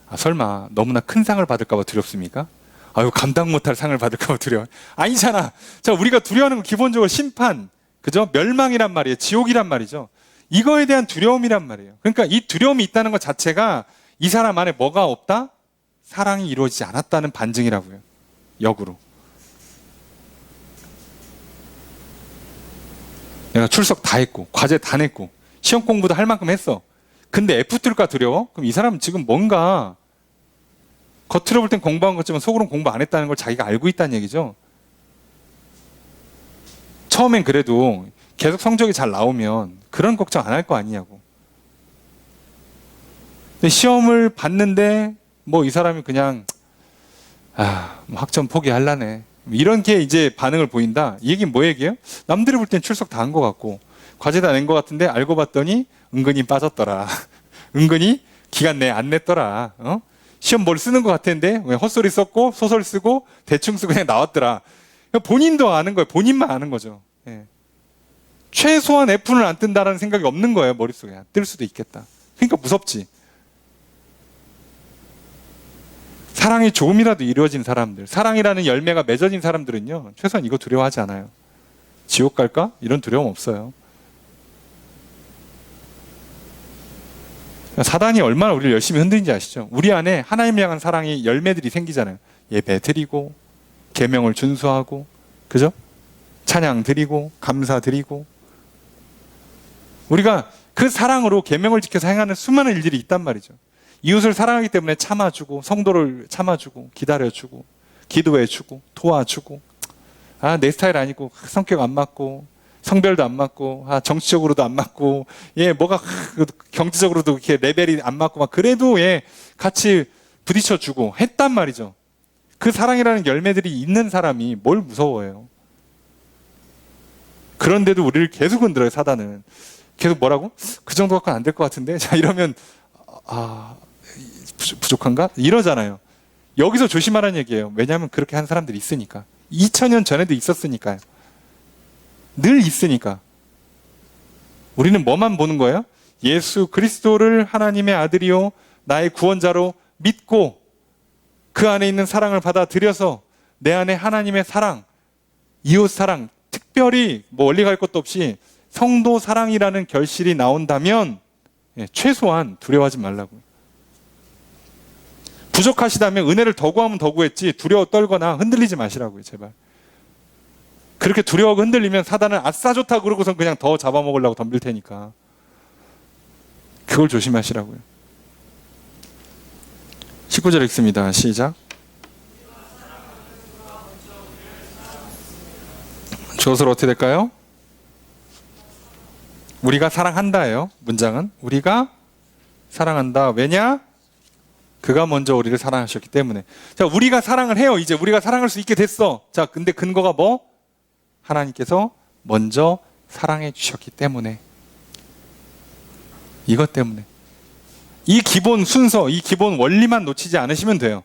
아, 설마 너무나 큰 상을 받을까 봐 두렵습니까? 아유, 감당 못할 상을 받을까 봐 두려워. 아니잖아. 자, 우리가 두려워하는 건 기본적으로 심판, 그죠? 멸망이란 말이에요. 지옥이란 말이죠. 이거에 대한 두려움이란 말이에요. 그러니까 이 두려움이 있다는 것 자체가 이 사람 안에 뭐가 없다? 사랑이 이루어지지 않았다는 반증이라고요. 역으로. 내가 출석 다 했고 과제 다 냈고 시험 공부도 할 만큼 했어. 근데 F 뜰까 두려워? 그럼 이 사람은 지금 뭔가 겉으로 볼 땐 공부한 것지만 속으로는 공부 안 했다는 걸 자기가 알고 있다는 얘기죠. 처음엔 그래도 계속 성적이 잘 나오면 그런 걱정 안 할 거 아니냐고. 근데 시험을 봤는데 뭐 이 사람이 그냥 뭐 학점 포기할라네. 이런 게 이제 반응을 보인다. 이 얘기는 뭐 얘기예요? 남들이 볼 땐 출석 다 한 것 같고 과제 다 낸 것 같은데 알고 봤더니 은근히 빠졌더라. 은근히 기간 내에 안 냈더라. 시험 뭘 쓰는 것 같은데 헛소리 썼고 소설 쓰고 대충 쓰고 그냥 나왔더라. 본인도 아는 거예요. 본인만 아는 거죠. 예. 최소한 F는 안 뜬다라는 생각이 없는 거예요. 머릿속에. 뜰 수도 있겠다. 그러니까 무섭지. 사랑이 조금이라도 이루어진 사람들, 사랑이라는 열매가 맺어진 사람들은요, 최소한 이거 두려워하지 않아요. 지옥 갈까? 이런 두려움 없어요. 사단이 얼마나 우리를 열심히 흔드는지 아시죠? 우리 안에 하나님을 향한 사랑의 열매들이 생기잖아요. 예배 드리고, 계명을 준수하고, 그죠? 찬양 드리고, 감사 드리고. 우리가 그 사랑으로 계명을 지켜서 행하는 수많은 일들이 있단 말이죠. 이웃을 사랑하기 때문에 참아주고, 성도를 참아주고, 기다려주고, 기도해주고, 도와주고. 내 스타일 아니고, 성격 안 맞고, 성별도 안 맞고, 정치적으로도 안 맞고, 뭐가 경제적으로도 이렇게 레벨이 안 맞고 막 그래도 같이 부딪혀주고 했단 말이죠. 그 사랑이라는 열매들이 있는 사람이 뭘 무서워해요. 그런데도 우리를 계속 흔들어요, 사단은. 계속 뭐라고? 그 정도 갖고는 안 될 것 같은데? 자, 이러면, 부족한가? 이러잖아요. 여기서 조심하라는 얘기예요. 왜냐하면 그렇게 한 사람들이 있으니까. 2000년 전에도 있었으니까요. 늘 있으니까. 우리는 뭐만 보는 거예요? 예수 그리스도를 하나님의 아들이요 나의 구원자로 믿고 그 안에 있는 사랑을 받아들여서 내 안에 하나님의 사랑, 이웃 사랑, 특별히 원리 갈 것도 없이 성도 사랑이라는 결실이 나온다면 최소한 두려워하지 말라고요. 부족하시다면 은혜를 더 구하면 더 구했지 두려워 떨거나 흔들리지 마시라고요, 제발. 그렇게 두려워하고 흔들리면 사단은 아싸 좋다 그러고선 그냥 더 잡아먹으려고 덤빌 테니까. 그걸 조심하시라고요. 19절 읽습니다. 시작. 주어서로 어떻게 될까요? 우리가 사랑한다예요. 문장은 우리가 사랑한다. 왜냐? 그가 먼저 우리를 사랑하셨기 때문에. 자, 우리가 사랑을 해요. 이제 우리가 사랑할 수 있게 됐어. 자, 근데 근거가 뭐? 하나님께서 먼저 사랑해 주셨기 때문에. 이것 때문에. 이 기본 순서, 이 기본 원리만 놓치지 않으시면 돼요.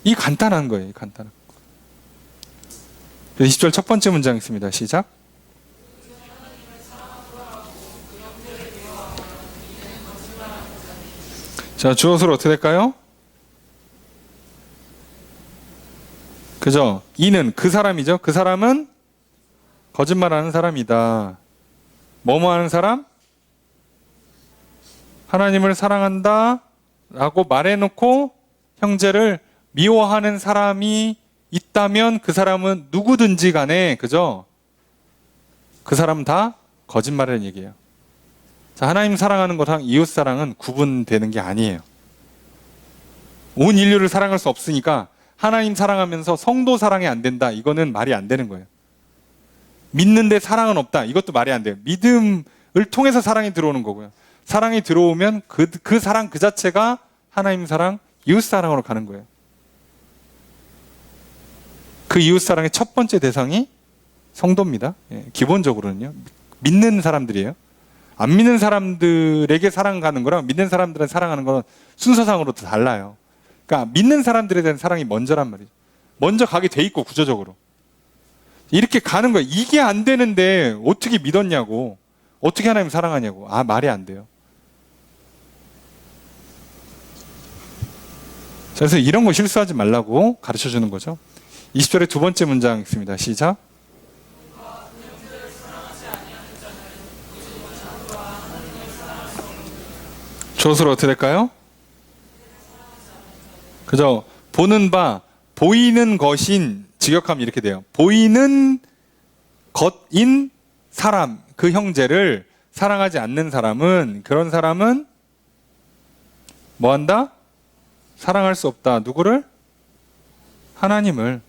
이 간단한 거예요. 간단한 거. 20절 첫 번째 문장 있습니다. 시작. 자, 주어서로 어떻게 될까요? 그죠? 이는 그 사람이죠. 그 사람은 거짓말하는 사람이다. 뭐뭐 하는 사람? 하나님을 사랑한다 라고 말해놓고 형제를 미워하는 사람이 있다면 그 사람은 누구든지 간에, 그죠? 그 사람은 다 거짓말이라는 얘기예요. 자, 하나님 사랑하는 것랑 이웃 사랑은 구분되는 게 아니에요. 온 인류를 사랑할 수 없으니까 하나님 사랑하면서 성도 사랑이 안 된다. 이거는 말이 안 되는 거예요. 믿는데 사랑은 없다. 이것도 말이 안 돼요. 믿음을 통해서 사랑이 들어오는 거고요. 사랑이 들어오면 그 사랑 그 자체가 하나님 사랑, 이웃 사랑으로 가는 거예요. 그 이웃 사랑의 첫 번째 대상이 성도입니다. 기본적으로는요. 믿는 사람들이에요. 안 믿는 사람들에게 사랑 가는 거랑 믿는 사람들한테 사랑하는 건 순서상으로도 달라요. 그러니까 믿는 사람들에 대한 사랑이 먼저란 말이죠. 먼저 가게 돼 있고 구조적으로. 이렇게 가는 거예요. 이게 안 되는데 어떻게 믿었냐고. 어떻게 하나님 사랑하냐고. 말이 안 돼요. 그래서 이런 거 실수하지 말라고 가르쳐 주는 거죠. 20절의 두 번째 문장 있습니다. 시작. 조수로 어떻게 될까요? 그죠? 보는 바, 보이는 것인, 직역하면 이렇게 돼요. 보이는 것인 사람, 그 형제를 사랑하지 않는 사람은, 그런 사람은 뭐 한다? 사랑할 수 없다. 누구를? 하나님을.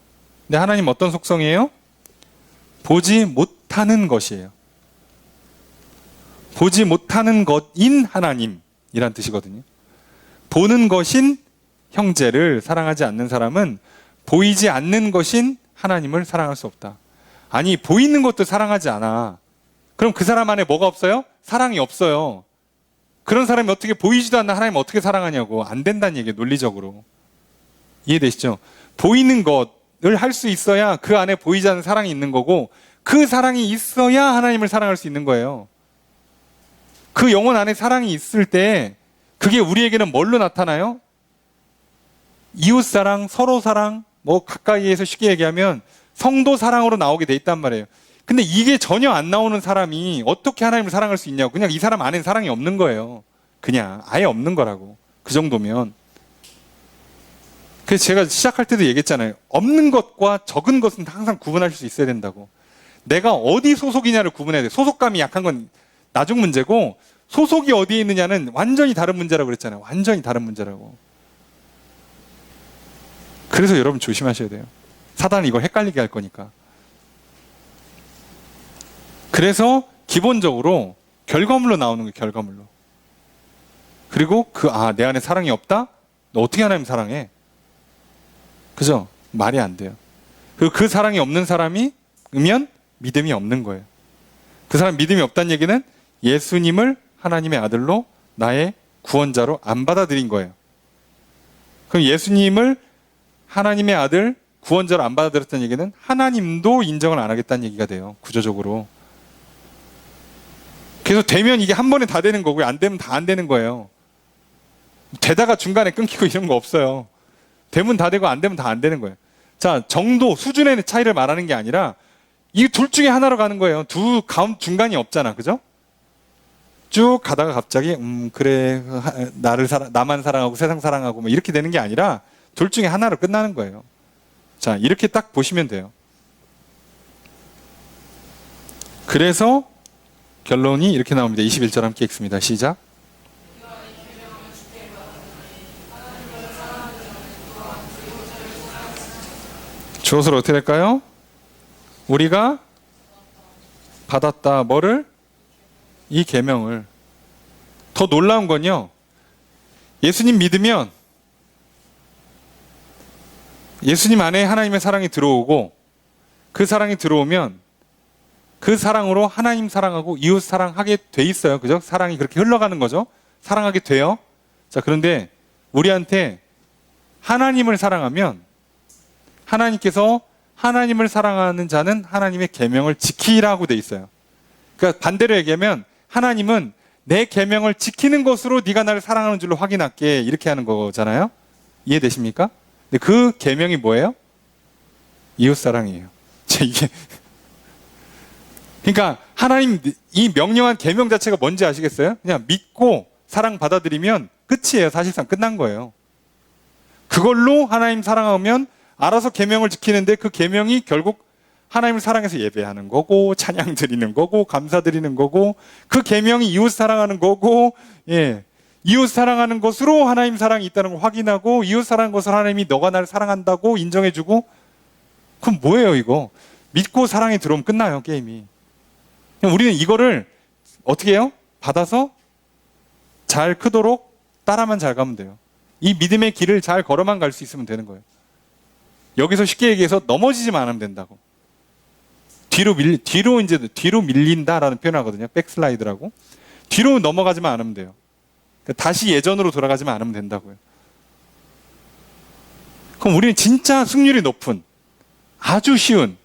근데 하나님 어떤 속성이에요? 보지 못하는 것이에요. 보지 못하는 것인 하나님이란 뜻이거든요. 보는 것인 형제를 사랑하지 않는 사람은 보이지 않는 것인 하나님을 사랑할 수 없다. 아니, 보이는 것도 사랑하지 않아. 그럼 그 사람 안에 뭐가 없어요? 사랑이 없어요. 그런 사람이 어떻게 보이지도 않는 하나님 어떻게 사랑하냐고. 안 된다는 얘기예요, 논리적으로. 이해되시죠? 보이는 것을 할 수 있어야 그 안에 보이지 않는 사랑이 있는 거고, 그 사랑이 있어야 하나님을 사랑할 수 있는 거예요. 그 영혼 안에 사랑이 있을 때 그게 우리에게는 뭘로 나타나요? 이웃사랑, 서로사랑, 가까이에서 쉽게 얘기하면 성도 사랑으로 나오게 돼 있단 말이에요. 근데 이게 전혀 안 나오는 사람이 어떻게 하나님을 사랑할 수 있냐고. 그냥 이 사람 안에는 사랑이 없는 거예요. 그냥 아예 없는 거라고. 그 정도면. 그래서 제가 시작할 때도 얘기했잖아요. 없는 것과 적은 것은 항상 구분할 수 있어야 된다고. 내가 어디 소속이냐를 구분해야 돼. 소속감이 약한 건 나중 문제고, 소속이 어디에 있느냐는 완전히 다른 문제라고 그랬잖아요. 완전히 다른 문제라고. 그래서 여러분 조심하셔야 돼요. 사단은 이걸 헷갈리게 할 거니까. 그래서 기본적으로 결과물로 나오는 거예요. 결과물로. 그리고 내 안에 사랑이 없다? 너 어떻게 하나님 사랑해? 그죠? 말이 안 돼요. 그리고 그 사랑이 없는 사람이 으면 믿음이 없는 거예요. 그 사람 믿음이 없다는 얘기는 예수님을 하나님의 아들로 나의 구원자로 안 받아들인 거예요. 그럼 예수님을 하나님의 아들 구원자로 안 받아들였다는 얘기는 하나님도 인정을 안 하겠다는 얘기가 돼요. 구조적으로. 그래서 되면 이게 한 번에 다 되는 거고요. 안 되면 다 안 되는 거예요. 되다가 중간에 끊기고 이런 거 없어요. 되면 다 되고 안 되면 다 안 되는 거예요. 자, 정도, 수준의 차이를 말하는 게 아니라 이 둘 중에 하나로 가는 거예요. 중간이 없잖아. 그죠? 쭉 가다가 갑자기 그래 나만 사랑하고 세상 사랑하고 뭐 이렇게 되는 게 아니라 둘 중에 하나로 끝나는 거예요. 자, 이렇게 딱 보시면 돼요. 그래서 결론이 이렇게 나옵니다. 21절 함께 읽습니다. 시작. 주어서로 어떻게 될까요? 우리가 받았다. 뭐를? 이 계명을. 더 놀라운 건요. 예수님 믿으면 예수님 안에 하나님의 사랑이 들어오고 그 사랑이 들어오면 그 사랑으로 하나님 사랑하고 이웃 사랑하게 돼 있어요. 그죠? 사랑이 그렇게 흘러가는 거죠. 사랑하게 돼요. 자, 그런데 우리한테 하나님을 사랑하면 하나님께서 하나님을 사랑하는 자는 하나님의 계명을 지키라고 돼 있어요. 그러니까 반대로 얘기하면 하나님은 내 계명을 지키는 것으로 네가 나를 사랑하는 줄로 확인할게 이렇게 하는 거잖아요. 이해되십니까? 근데 그 계명이 뭐예요? 이웃 사랑이에요. 이게 그러니까 하나님 이 명령한 계명 자체가 뭔지 아시겠어요? 그냥 믿고 사랑 받아들이면 끝이에요. 사실상 끝난 거예요. 그걸로 하나님 사랑하면 알아서 계명을 지키는데 그 계명이 결국 하나님을 사랑해서 예배하는 거고 찬양 드리는 거고 감사 드리는 거고 그 계명이 이웃 사랑하는 거고 이웃 사랑하는 것으로 하나님 사랑이 있다는 걸 확인하고 이웃 사랑하는 것으로 하나님이 너가 나를 사랑한다고 인정해주고 그럼 뭐예요 이거? 믿고 사랑이 들어오면 끝나요 게임이. 우리는 이거를 어떻게 해요? 받아서 잘 크도록 따라만 잘 가면 돼요. 이 믿음의 길을 잘 걸어만 갈 수 있으면 되는 거예요. 여기서 쉽게 얘기해서 넘어지지만 않으면 된다고. 뒤로 밀린다라는 표현을 하거든요. 백슬라이드라고. 뒤로 넘어가지만 않으면 돼요. 그러니까 다시 예전으로 돌아가지만 않으면 된다고요. 그럼 우리는 진짜 승률이 높은 아주 쉬운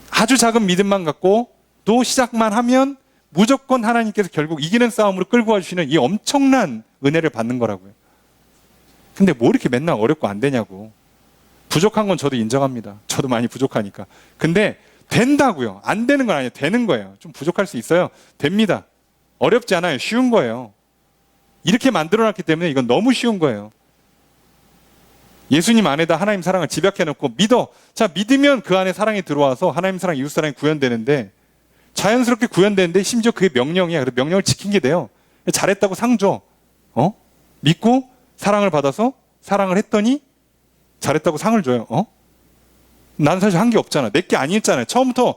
아주 작은 믿음만 갖고 또 시작만 하면 무조건 하나님께서 결국 이기는 싸움으로 끌고 와주시는 이 엄청난 은혜를 받는 거라고요. 근데 뭐 이렇게 맨날 어렵고 안 되냐고. 부족한 건 저도 인정합니다. 저도 많이 부족하니까. 근데 된다고요. 안 되는 건 아니에요. 되는 거예요. 좀 부족할 수 있어요. 됩니다. 어렵지 않아요. 쉬운 거예요. 이렇게 만들어놨기 때문에 이건 너무 쉬운 거예요. 예수님 안에다 하나님 사랑을 집약해놓고 믿어. 자, 믿으면 그 안에 사랑이 들어와서 하나님 사랑, 이웃 사랑이 구현되는데 자연스럽게 구현되는데 심지어 그게 명령이야. 그래서 명령을 지킨 게 돼요. 잘했다고 상 줘. 믿고 사랑을 받아서 사랑을 했더니 잘했다고 상을 줘요. 난 사실 한 게 없잖아. 내 게 아니었잖아요. 처음부터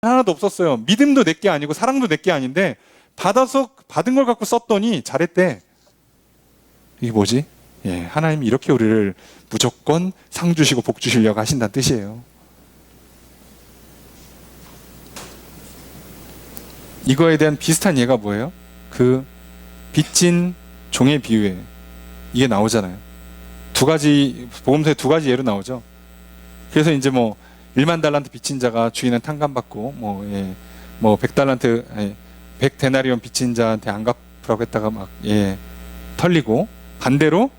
하나도 없었어요. 믿음도 내 게 아니고 사랑도 내 게 아닌데 받아서 받은 걸 갖고 썼더니 잘했대. 이게 뭐지? 하나님이 이렇게 우리를 무조건 상 주시고 복 주시려고 하신다는 뜻이에요. 이거에 대한 비슷한 예가 뭐예요? 그 빚진 종의 비유에 이게 나오잖아요. 복음서에 두 가지 예로 나오죠. 그래서 이제 1만 달란트 빚진 자가 주인은 탕감받고 100달란트 100데나리온 빚진 자한테 안 갚으라고 했다가 털리고 반대로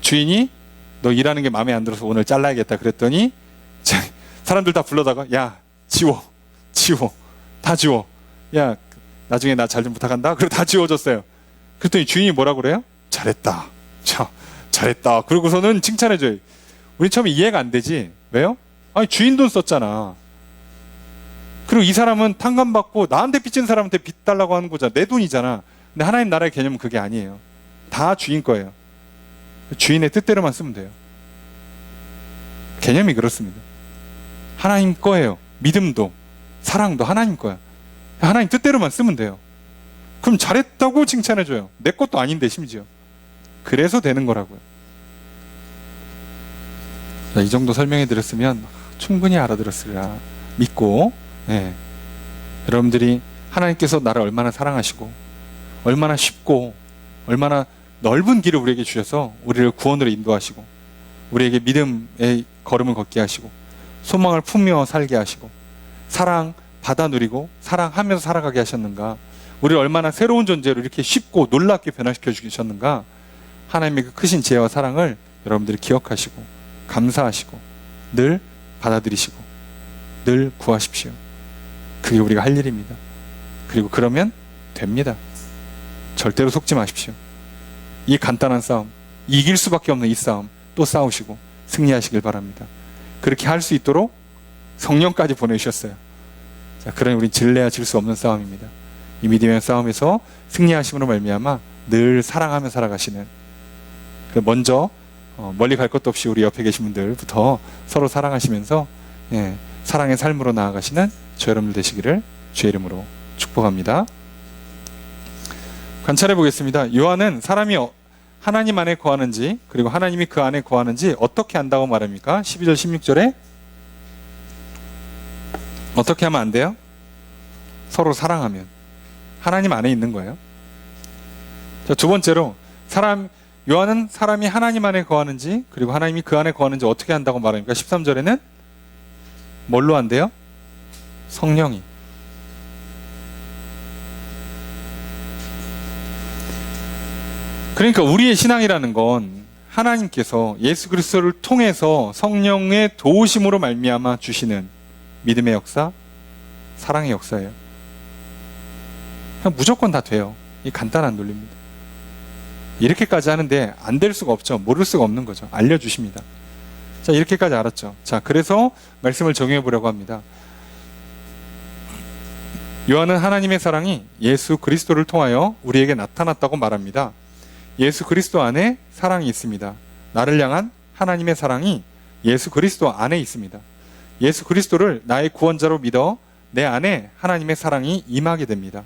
주인이 너 일하는 게 마음에 안 들어서 오늘 잘라야겠다 그랬더니 사람들 다 불러다가 야 지워 다 지워 야 나중에 나 잘 좀 부탁한다. 그리고 다 지워줬어요. 그랬더니 주인이 뭐라 그래요? 잘했다. 잘했다. 그러고서는 칭찬해줘요. 우리 처음에 이해가 안 되지. 왜요? 아니 주인 돈 썼잖아. 그리고 이 사람은 탕감받고 나한테 빚진 사람한테 빚 달라고 하는 거잖아. 내 돈이잖아. 근데 하나님 나라의 개념은 그게 아니에요. 다 주인 거예요. 주인의 뜻대로만 쓰면 돼요. 개념이 그렇습니다. 하나님 거예요. 믿음도. 사랑도 하나님 거야. 하나님 뜻대로만 쓰면 돼요. 그럼 잘했다고 칭찬해줘요. 내 것도 아닌데 심지어. 그래서 되는 거라고요. 자, 이 정도 설명해 드렸으면 충분히 알아들었으리라 믿고, 여러분들이 하나님께서 나를 얼마나 사랑하시고 얼마나 쉽고 얼마나 넓은 길을 우리에게 주셔서 우리를 구원으로 인도하시고 우리에게 믿음의 걸음을 걷게 하시고 소망을 품며 살게 하시고 사랑 받아 누리고 사랑하면서 살아가게 하셨는가, 우리를 얼마나 새로운 존재로 이렇게 쉽고 놀랍게 변화시켜 주셨는가, 하나님의 그 크신 지혜와 사랑을 여러분들이 기억하시고 감사하시고 늘 받아들이시고 늘 구하십시오. 그게 우리가 할 일입니다. 그리고 그러면 됩니다. 절대로 속지 마십시오. 이 간단한 싸움, 이길 수밖에 없는 이 싸움 또 싸우시고 승리하시길 바랍니다. 그렇게 할 수 있도록 성령까지 보내주셨어요. 자, 그러니 우린 질래야 질 수 없는 싸움입니다. 이 믿음의 싸움에서 승리하심으로 말미암아 늘 사랑하며 살아가시는, 먼저 멀리 갈 것도 없이 우리 옆에 계신 분들부터 서로 사랑하시면서 사랑의 삶으로 나아가시는 저 여러분들 되시기를 주의 이름으로 축복합니다. 관찰해 보겠습니다. 요한은 사람이 하나님 안에 거하는지 그리고 하나님이 그 안에 거하는지 어떻게 안다고 말합니까? 12절 16절에 어떻게 하면 안 돼요? 서로 사랑하면. 하나님 안에 있는 거예요. 자, 두 번째로 요한은 사람이 하나님 안에 거하는지 그리고 하나님이 그 안에 거하는지 어떻게 한다고 말합니까? 13절에는 뭘로 한대요? 성령이. 그러니까 우리의 신앙이라는 건 하나님께서 예수 그리스도를 통해서 성령의 도우심으로 말미암아 주시는 믿음의 역사, 사랑의 역사예요. 그냥 무조건 다 돼요. 이 간단한 논리입니다. 이렇게까지 하는데 안 될 수가 없죠. 모를 수가 없는 거죠. 알려주십니다. 자, 이렇게까지 알았죠. 자, 그래서 말씀을 정의해 보려고 합니다. 요한은 하나님의 사랑이 예수 그리스도를 통하여 우리에게 나타났다고 말합니다. 예수 그리스도 안에 사랑이 있습니다. 나를 향한 하나님의 사랑이 예수 그리스도 안에 있습니다. 예수 그리스도를 나의 구원자로 믿어 내 안에 하나님의 사랑이 임하게 됩니다.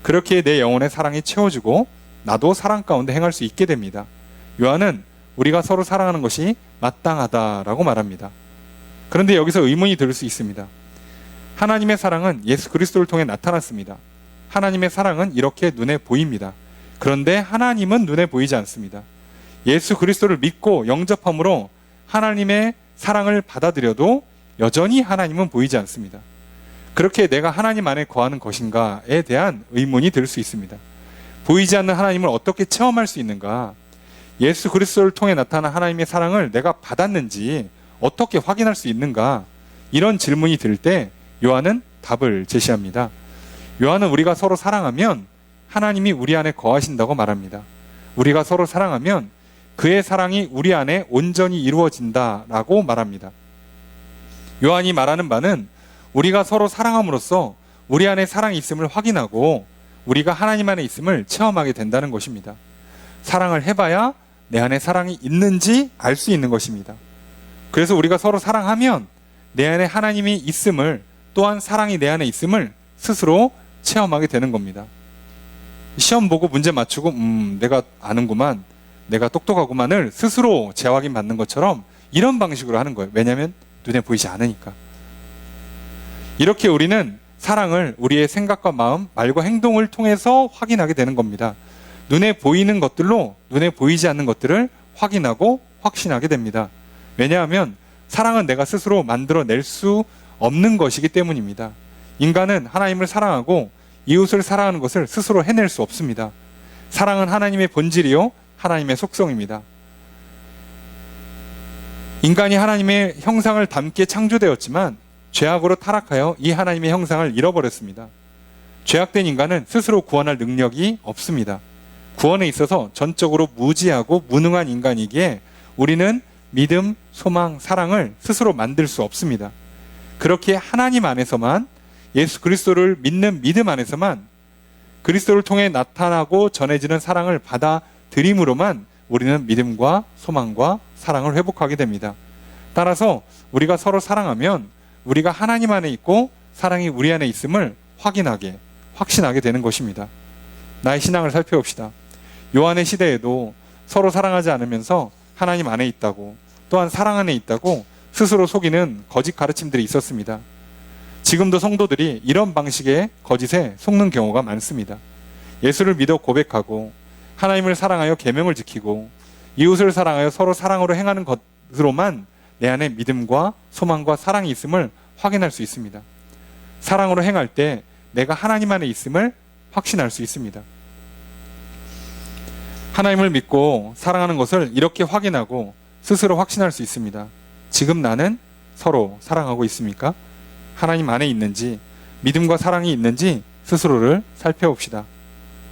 그렇게 내 영혼의 사랑이 채워지고 나도 사랑 가운데 행할 수 있게 됩니다. 요한은 우리가 서로 사랑하는 것이 마땅하다라고 말합니다. 그런데 여기서 의문이 들 수 있습니다. 하나님의 사랑은 예수 그리스도를 통해 나타났습니다. 하나님의 사랑은 이렇게 눈에 보입니다. 그런데 하나님은 눈에 보이지 않습니다. 예수 그리스도를 믿고 영접함으로 하나님의 사랑을 받아들여도 여전히 하나님은 보이지 않습니다. 그렇게 내가 하나님 안에 거하는 것인가에 대한 의문이 들 수 있습니다. 보이지 않는 하나님을 어떻게 체험할 수 있는가? 예수 그리스도를 통해 나타난 하나님의 사랑을 내가 받았는지 어떻게 확인할 수 있는가? 이런 질문이 들 때 요한은 답을 제시합니다. 요한은 우리가 서로 사랑하면 하나님이 우리 안에 거하신다고 말합니다. 우리가 서로 사랑하면 그의 사랑이 우리 안에 온전히 이루어진다라고 말합니다. 요한이 말하는 바는 우리가 서로 사랑함으로써 우리 안에 사랑이 있음을 확인하고 우리가 하나님 안에 있음을 체험하게 된다는 것입니다. 사랑을 해봐야 내 안에 사랑이 있는지 알 수 있는 것입니다. 그래서 우리가 서로 사랑하면 내 안에 하나님이 있음을, 또한 사랑이 내 안에 있음을 스스로 체험하게 되는 겁니다. 시험 보고 문제 맞추고 내가 아는구만, 내가 똑똑하구만을 스스로 재확인 받는 것처럼 이런 방식으로 하는 거예요. 왜냐하면 눈에 보이지 않으니까. 이렇게 우리는 사랑을 우리의 생각과 마음, 말과 행동을 통해서 확인하게 되는 겁니다. 눈에 보이는 것들로 눈에 보이지 않는 것들을 확인하고 확신하게 됩니다. 왜냐하면 사랑은 내가 스스로 만들어낼 수 없는 것이기 때문입니다. 인간은 하나님을 사랑하고 이웃을 사랑하는 것을 스스로 해낼 수 없습니다. 사랑은 하나님의 본질이요 하나님의 속성입니다. 인간이 하나님의 형상을 담게 창조되었지만 죄악으로 타락하여 이 하나님의 형상을 잃어버렸습니다. 죄악된 인간은 스스로 구원할 능력이 없습니다. 구원에 있어서 전적으로 무지하고 무능한 인간이기에 우리는 믿음, 소망, 사랑을 스스로 만들 수 없습니다. 그렇게 하나님 안에서만, 예수 그리스도를 믿는 믿음 안에서만 그리스도를 통해 나타나고 전해지는 사랑을 받아들임으로만 우리는 믿음과 소망과 사랑을 회복하게 됩니다. 따라서 우리가 서로 사랑하면 우리가 하나님 안에 있고 사랑이 우리 안에 있음을 확신하게 되는 것입니다. 나의 신앙을 살펴봅시다. 요한의 시대에도 서로 사랑하지 않으면서 하나님 안에 있다고, 또한 사랑 안에 있다고 스스로 속이는 거짓 가르침들이 있었습니다. 지금도 성도들이 이런 방식의 거짓에 속는 경우가 많습니다. 예수를 믿어 고백하고 하나님을 사랑하여 계명을 지키고 이웃을 사랑하여 서로 사랑으로 행하는 것으로만 내 안에 믿음과 소망과 사랑이 있음을 확인할 수 있습니다. 사랑으로 행할 때 내가 하나님 안에 있음을 확신할 수 있습니다. 하나님을 믿고 사랑하는 것을 이렇게 확인하고 스스로 확신할 수 있습니다. 지금 나는 서로 사랑하고 있습니까? 하나님 안에 있는지, 믿음과 사랑이 있는지 스스로를 살펴봅시다.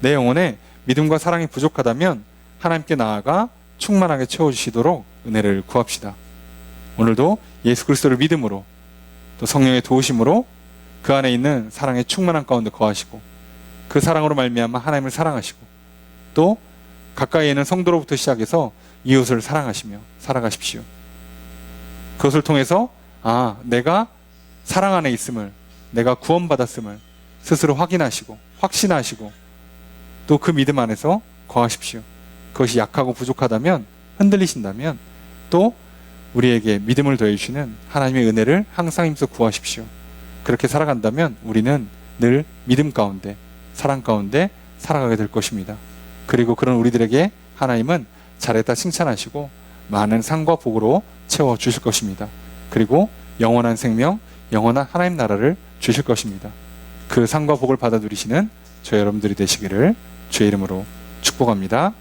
내 영혼에 믿음과 사랑이 부족하다면 하나님께 나아가 충만하게 채워주시도록 은혜를 구합시다. 오늘도 예수 그리스도를 믿음으로 또 성령의 도우심으로 그 안에 있는 사랑의 충만한 가운데 거하시고 그 사랑으로 말미암아 하나님을 사랑하시고 또 가까이에 있는 성도로부터 시작해서 이웃을 사랑하시며 살아가십시오. 그것을 통해서 내가 사랑 안에 있음을, 내가 구원받았음을 스스로 확인하시고 확신하시고 또 그 믿음 안에서 거하십시오. 그것이 약하고 부족하다면, 흔들리신다면 또 우리에게 믿음을 더해주시는 하나님의 은혜를 항상 힘써 구하십시오. 그렇게 살아간다면 우리는 늘 믿음 가운데, 사랑 가운데 살아가게 될 것입니다. 그리고 그런 우리들에게 하나님은 잘했다 칭찬하시고 많은 상과 복으로 채워주실 것입니다. 그리고 영원한 생명, 영원한 하나님 나라를 주실 것입니다. 그 상과 복을 받아 누리시는 저 여러분들이 되시기를 주의 이름으로 축복합니다.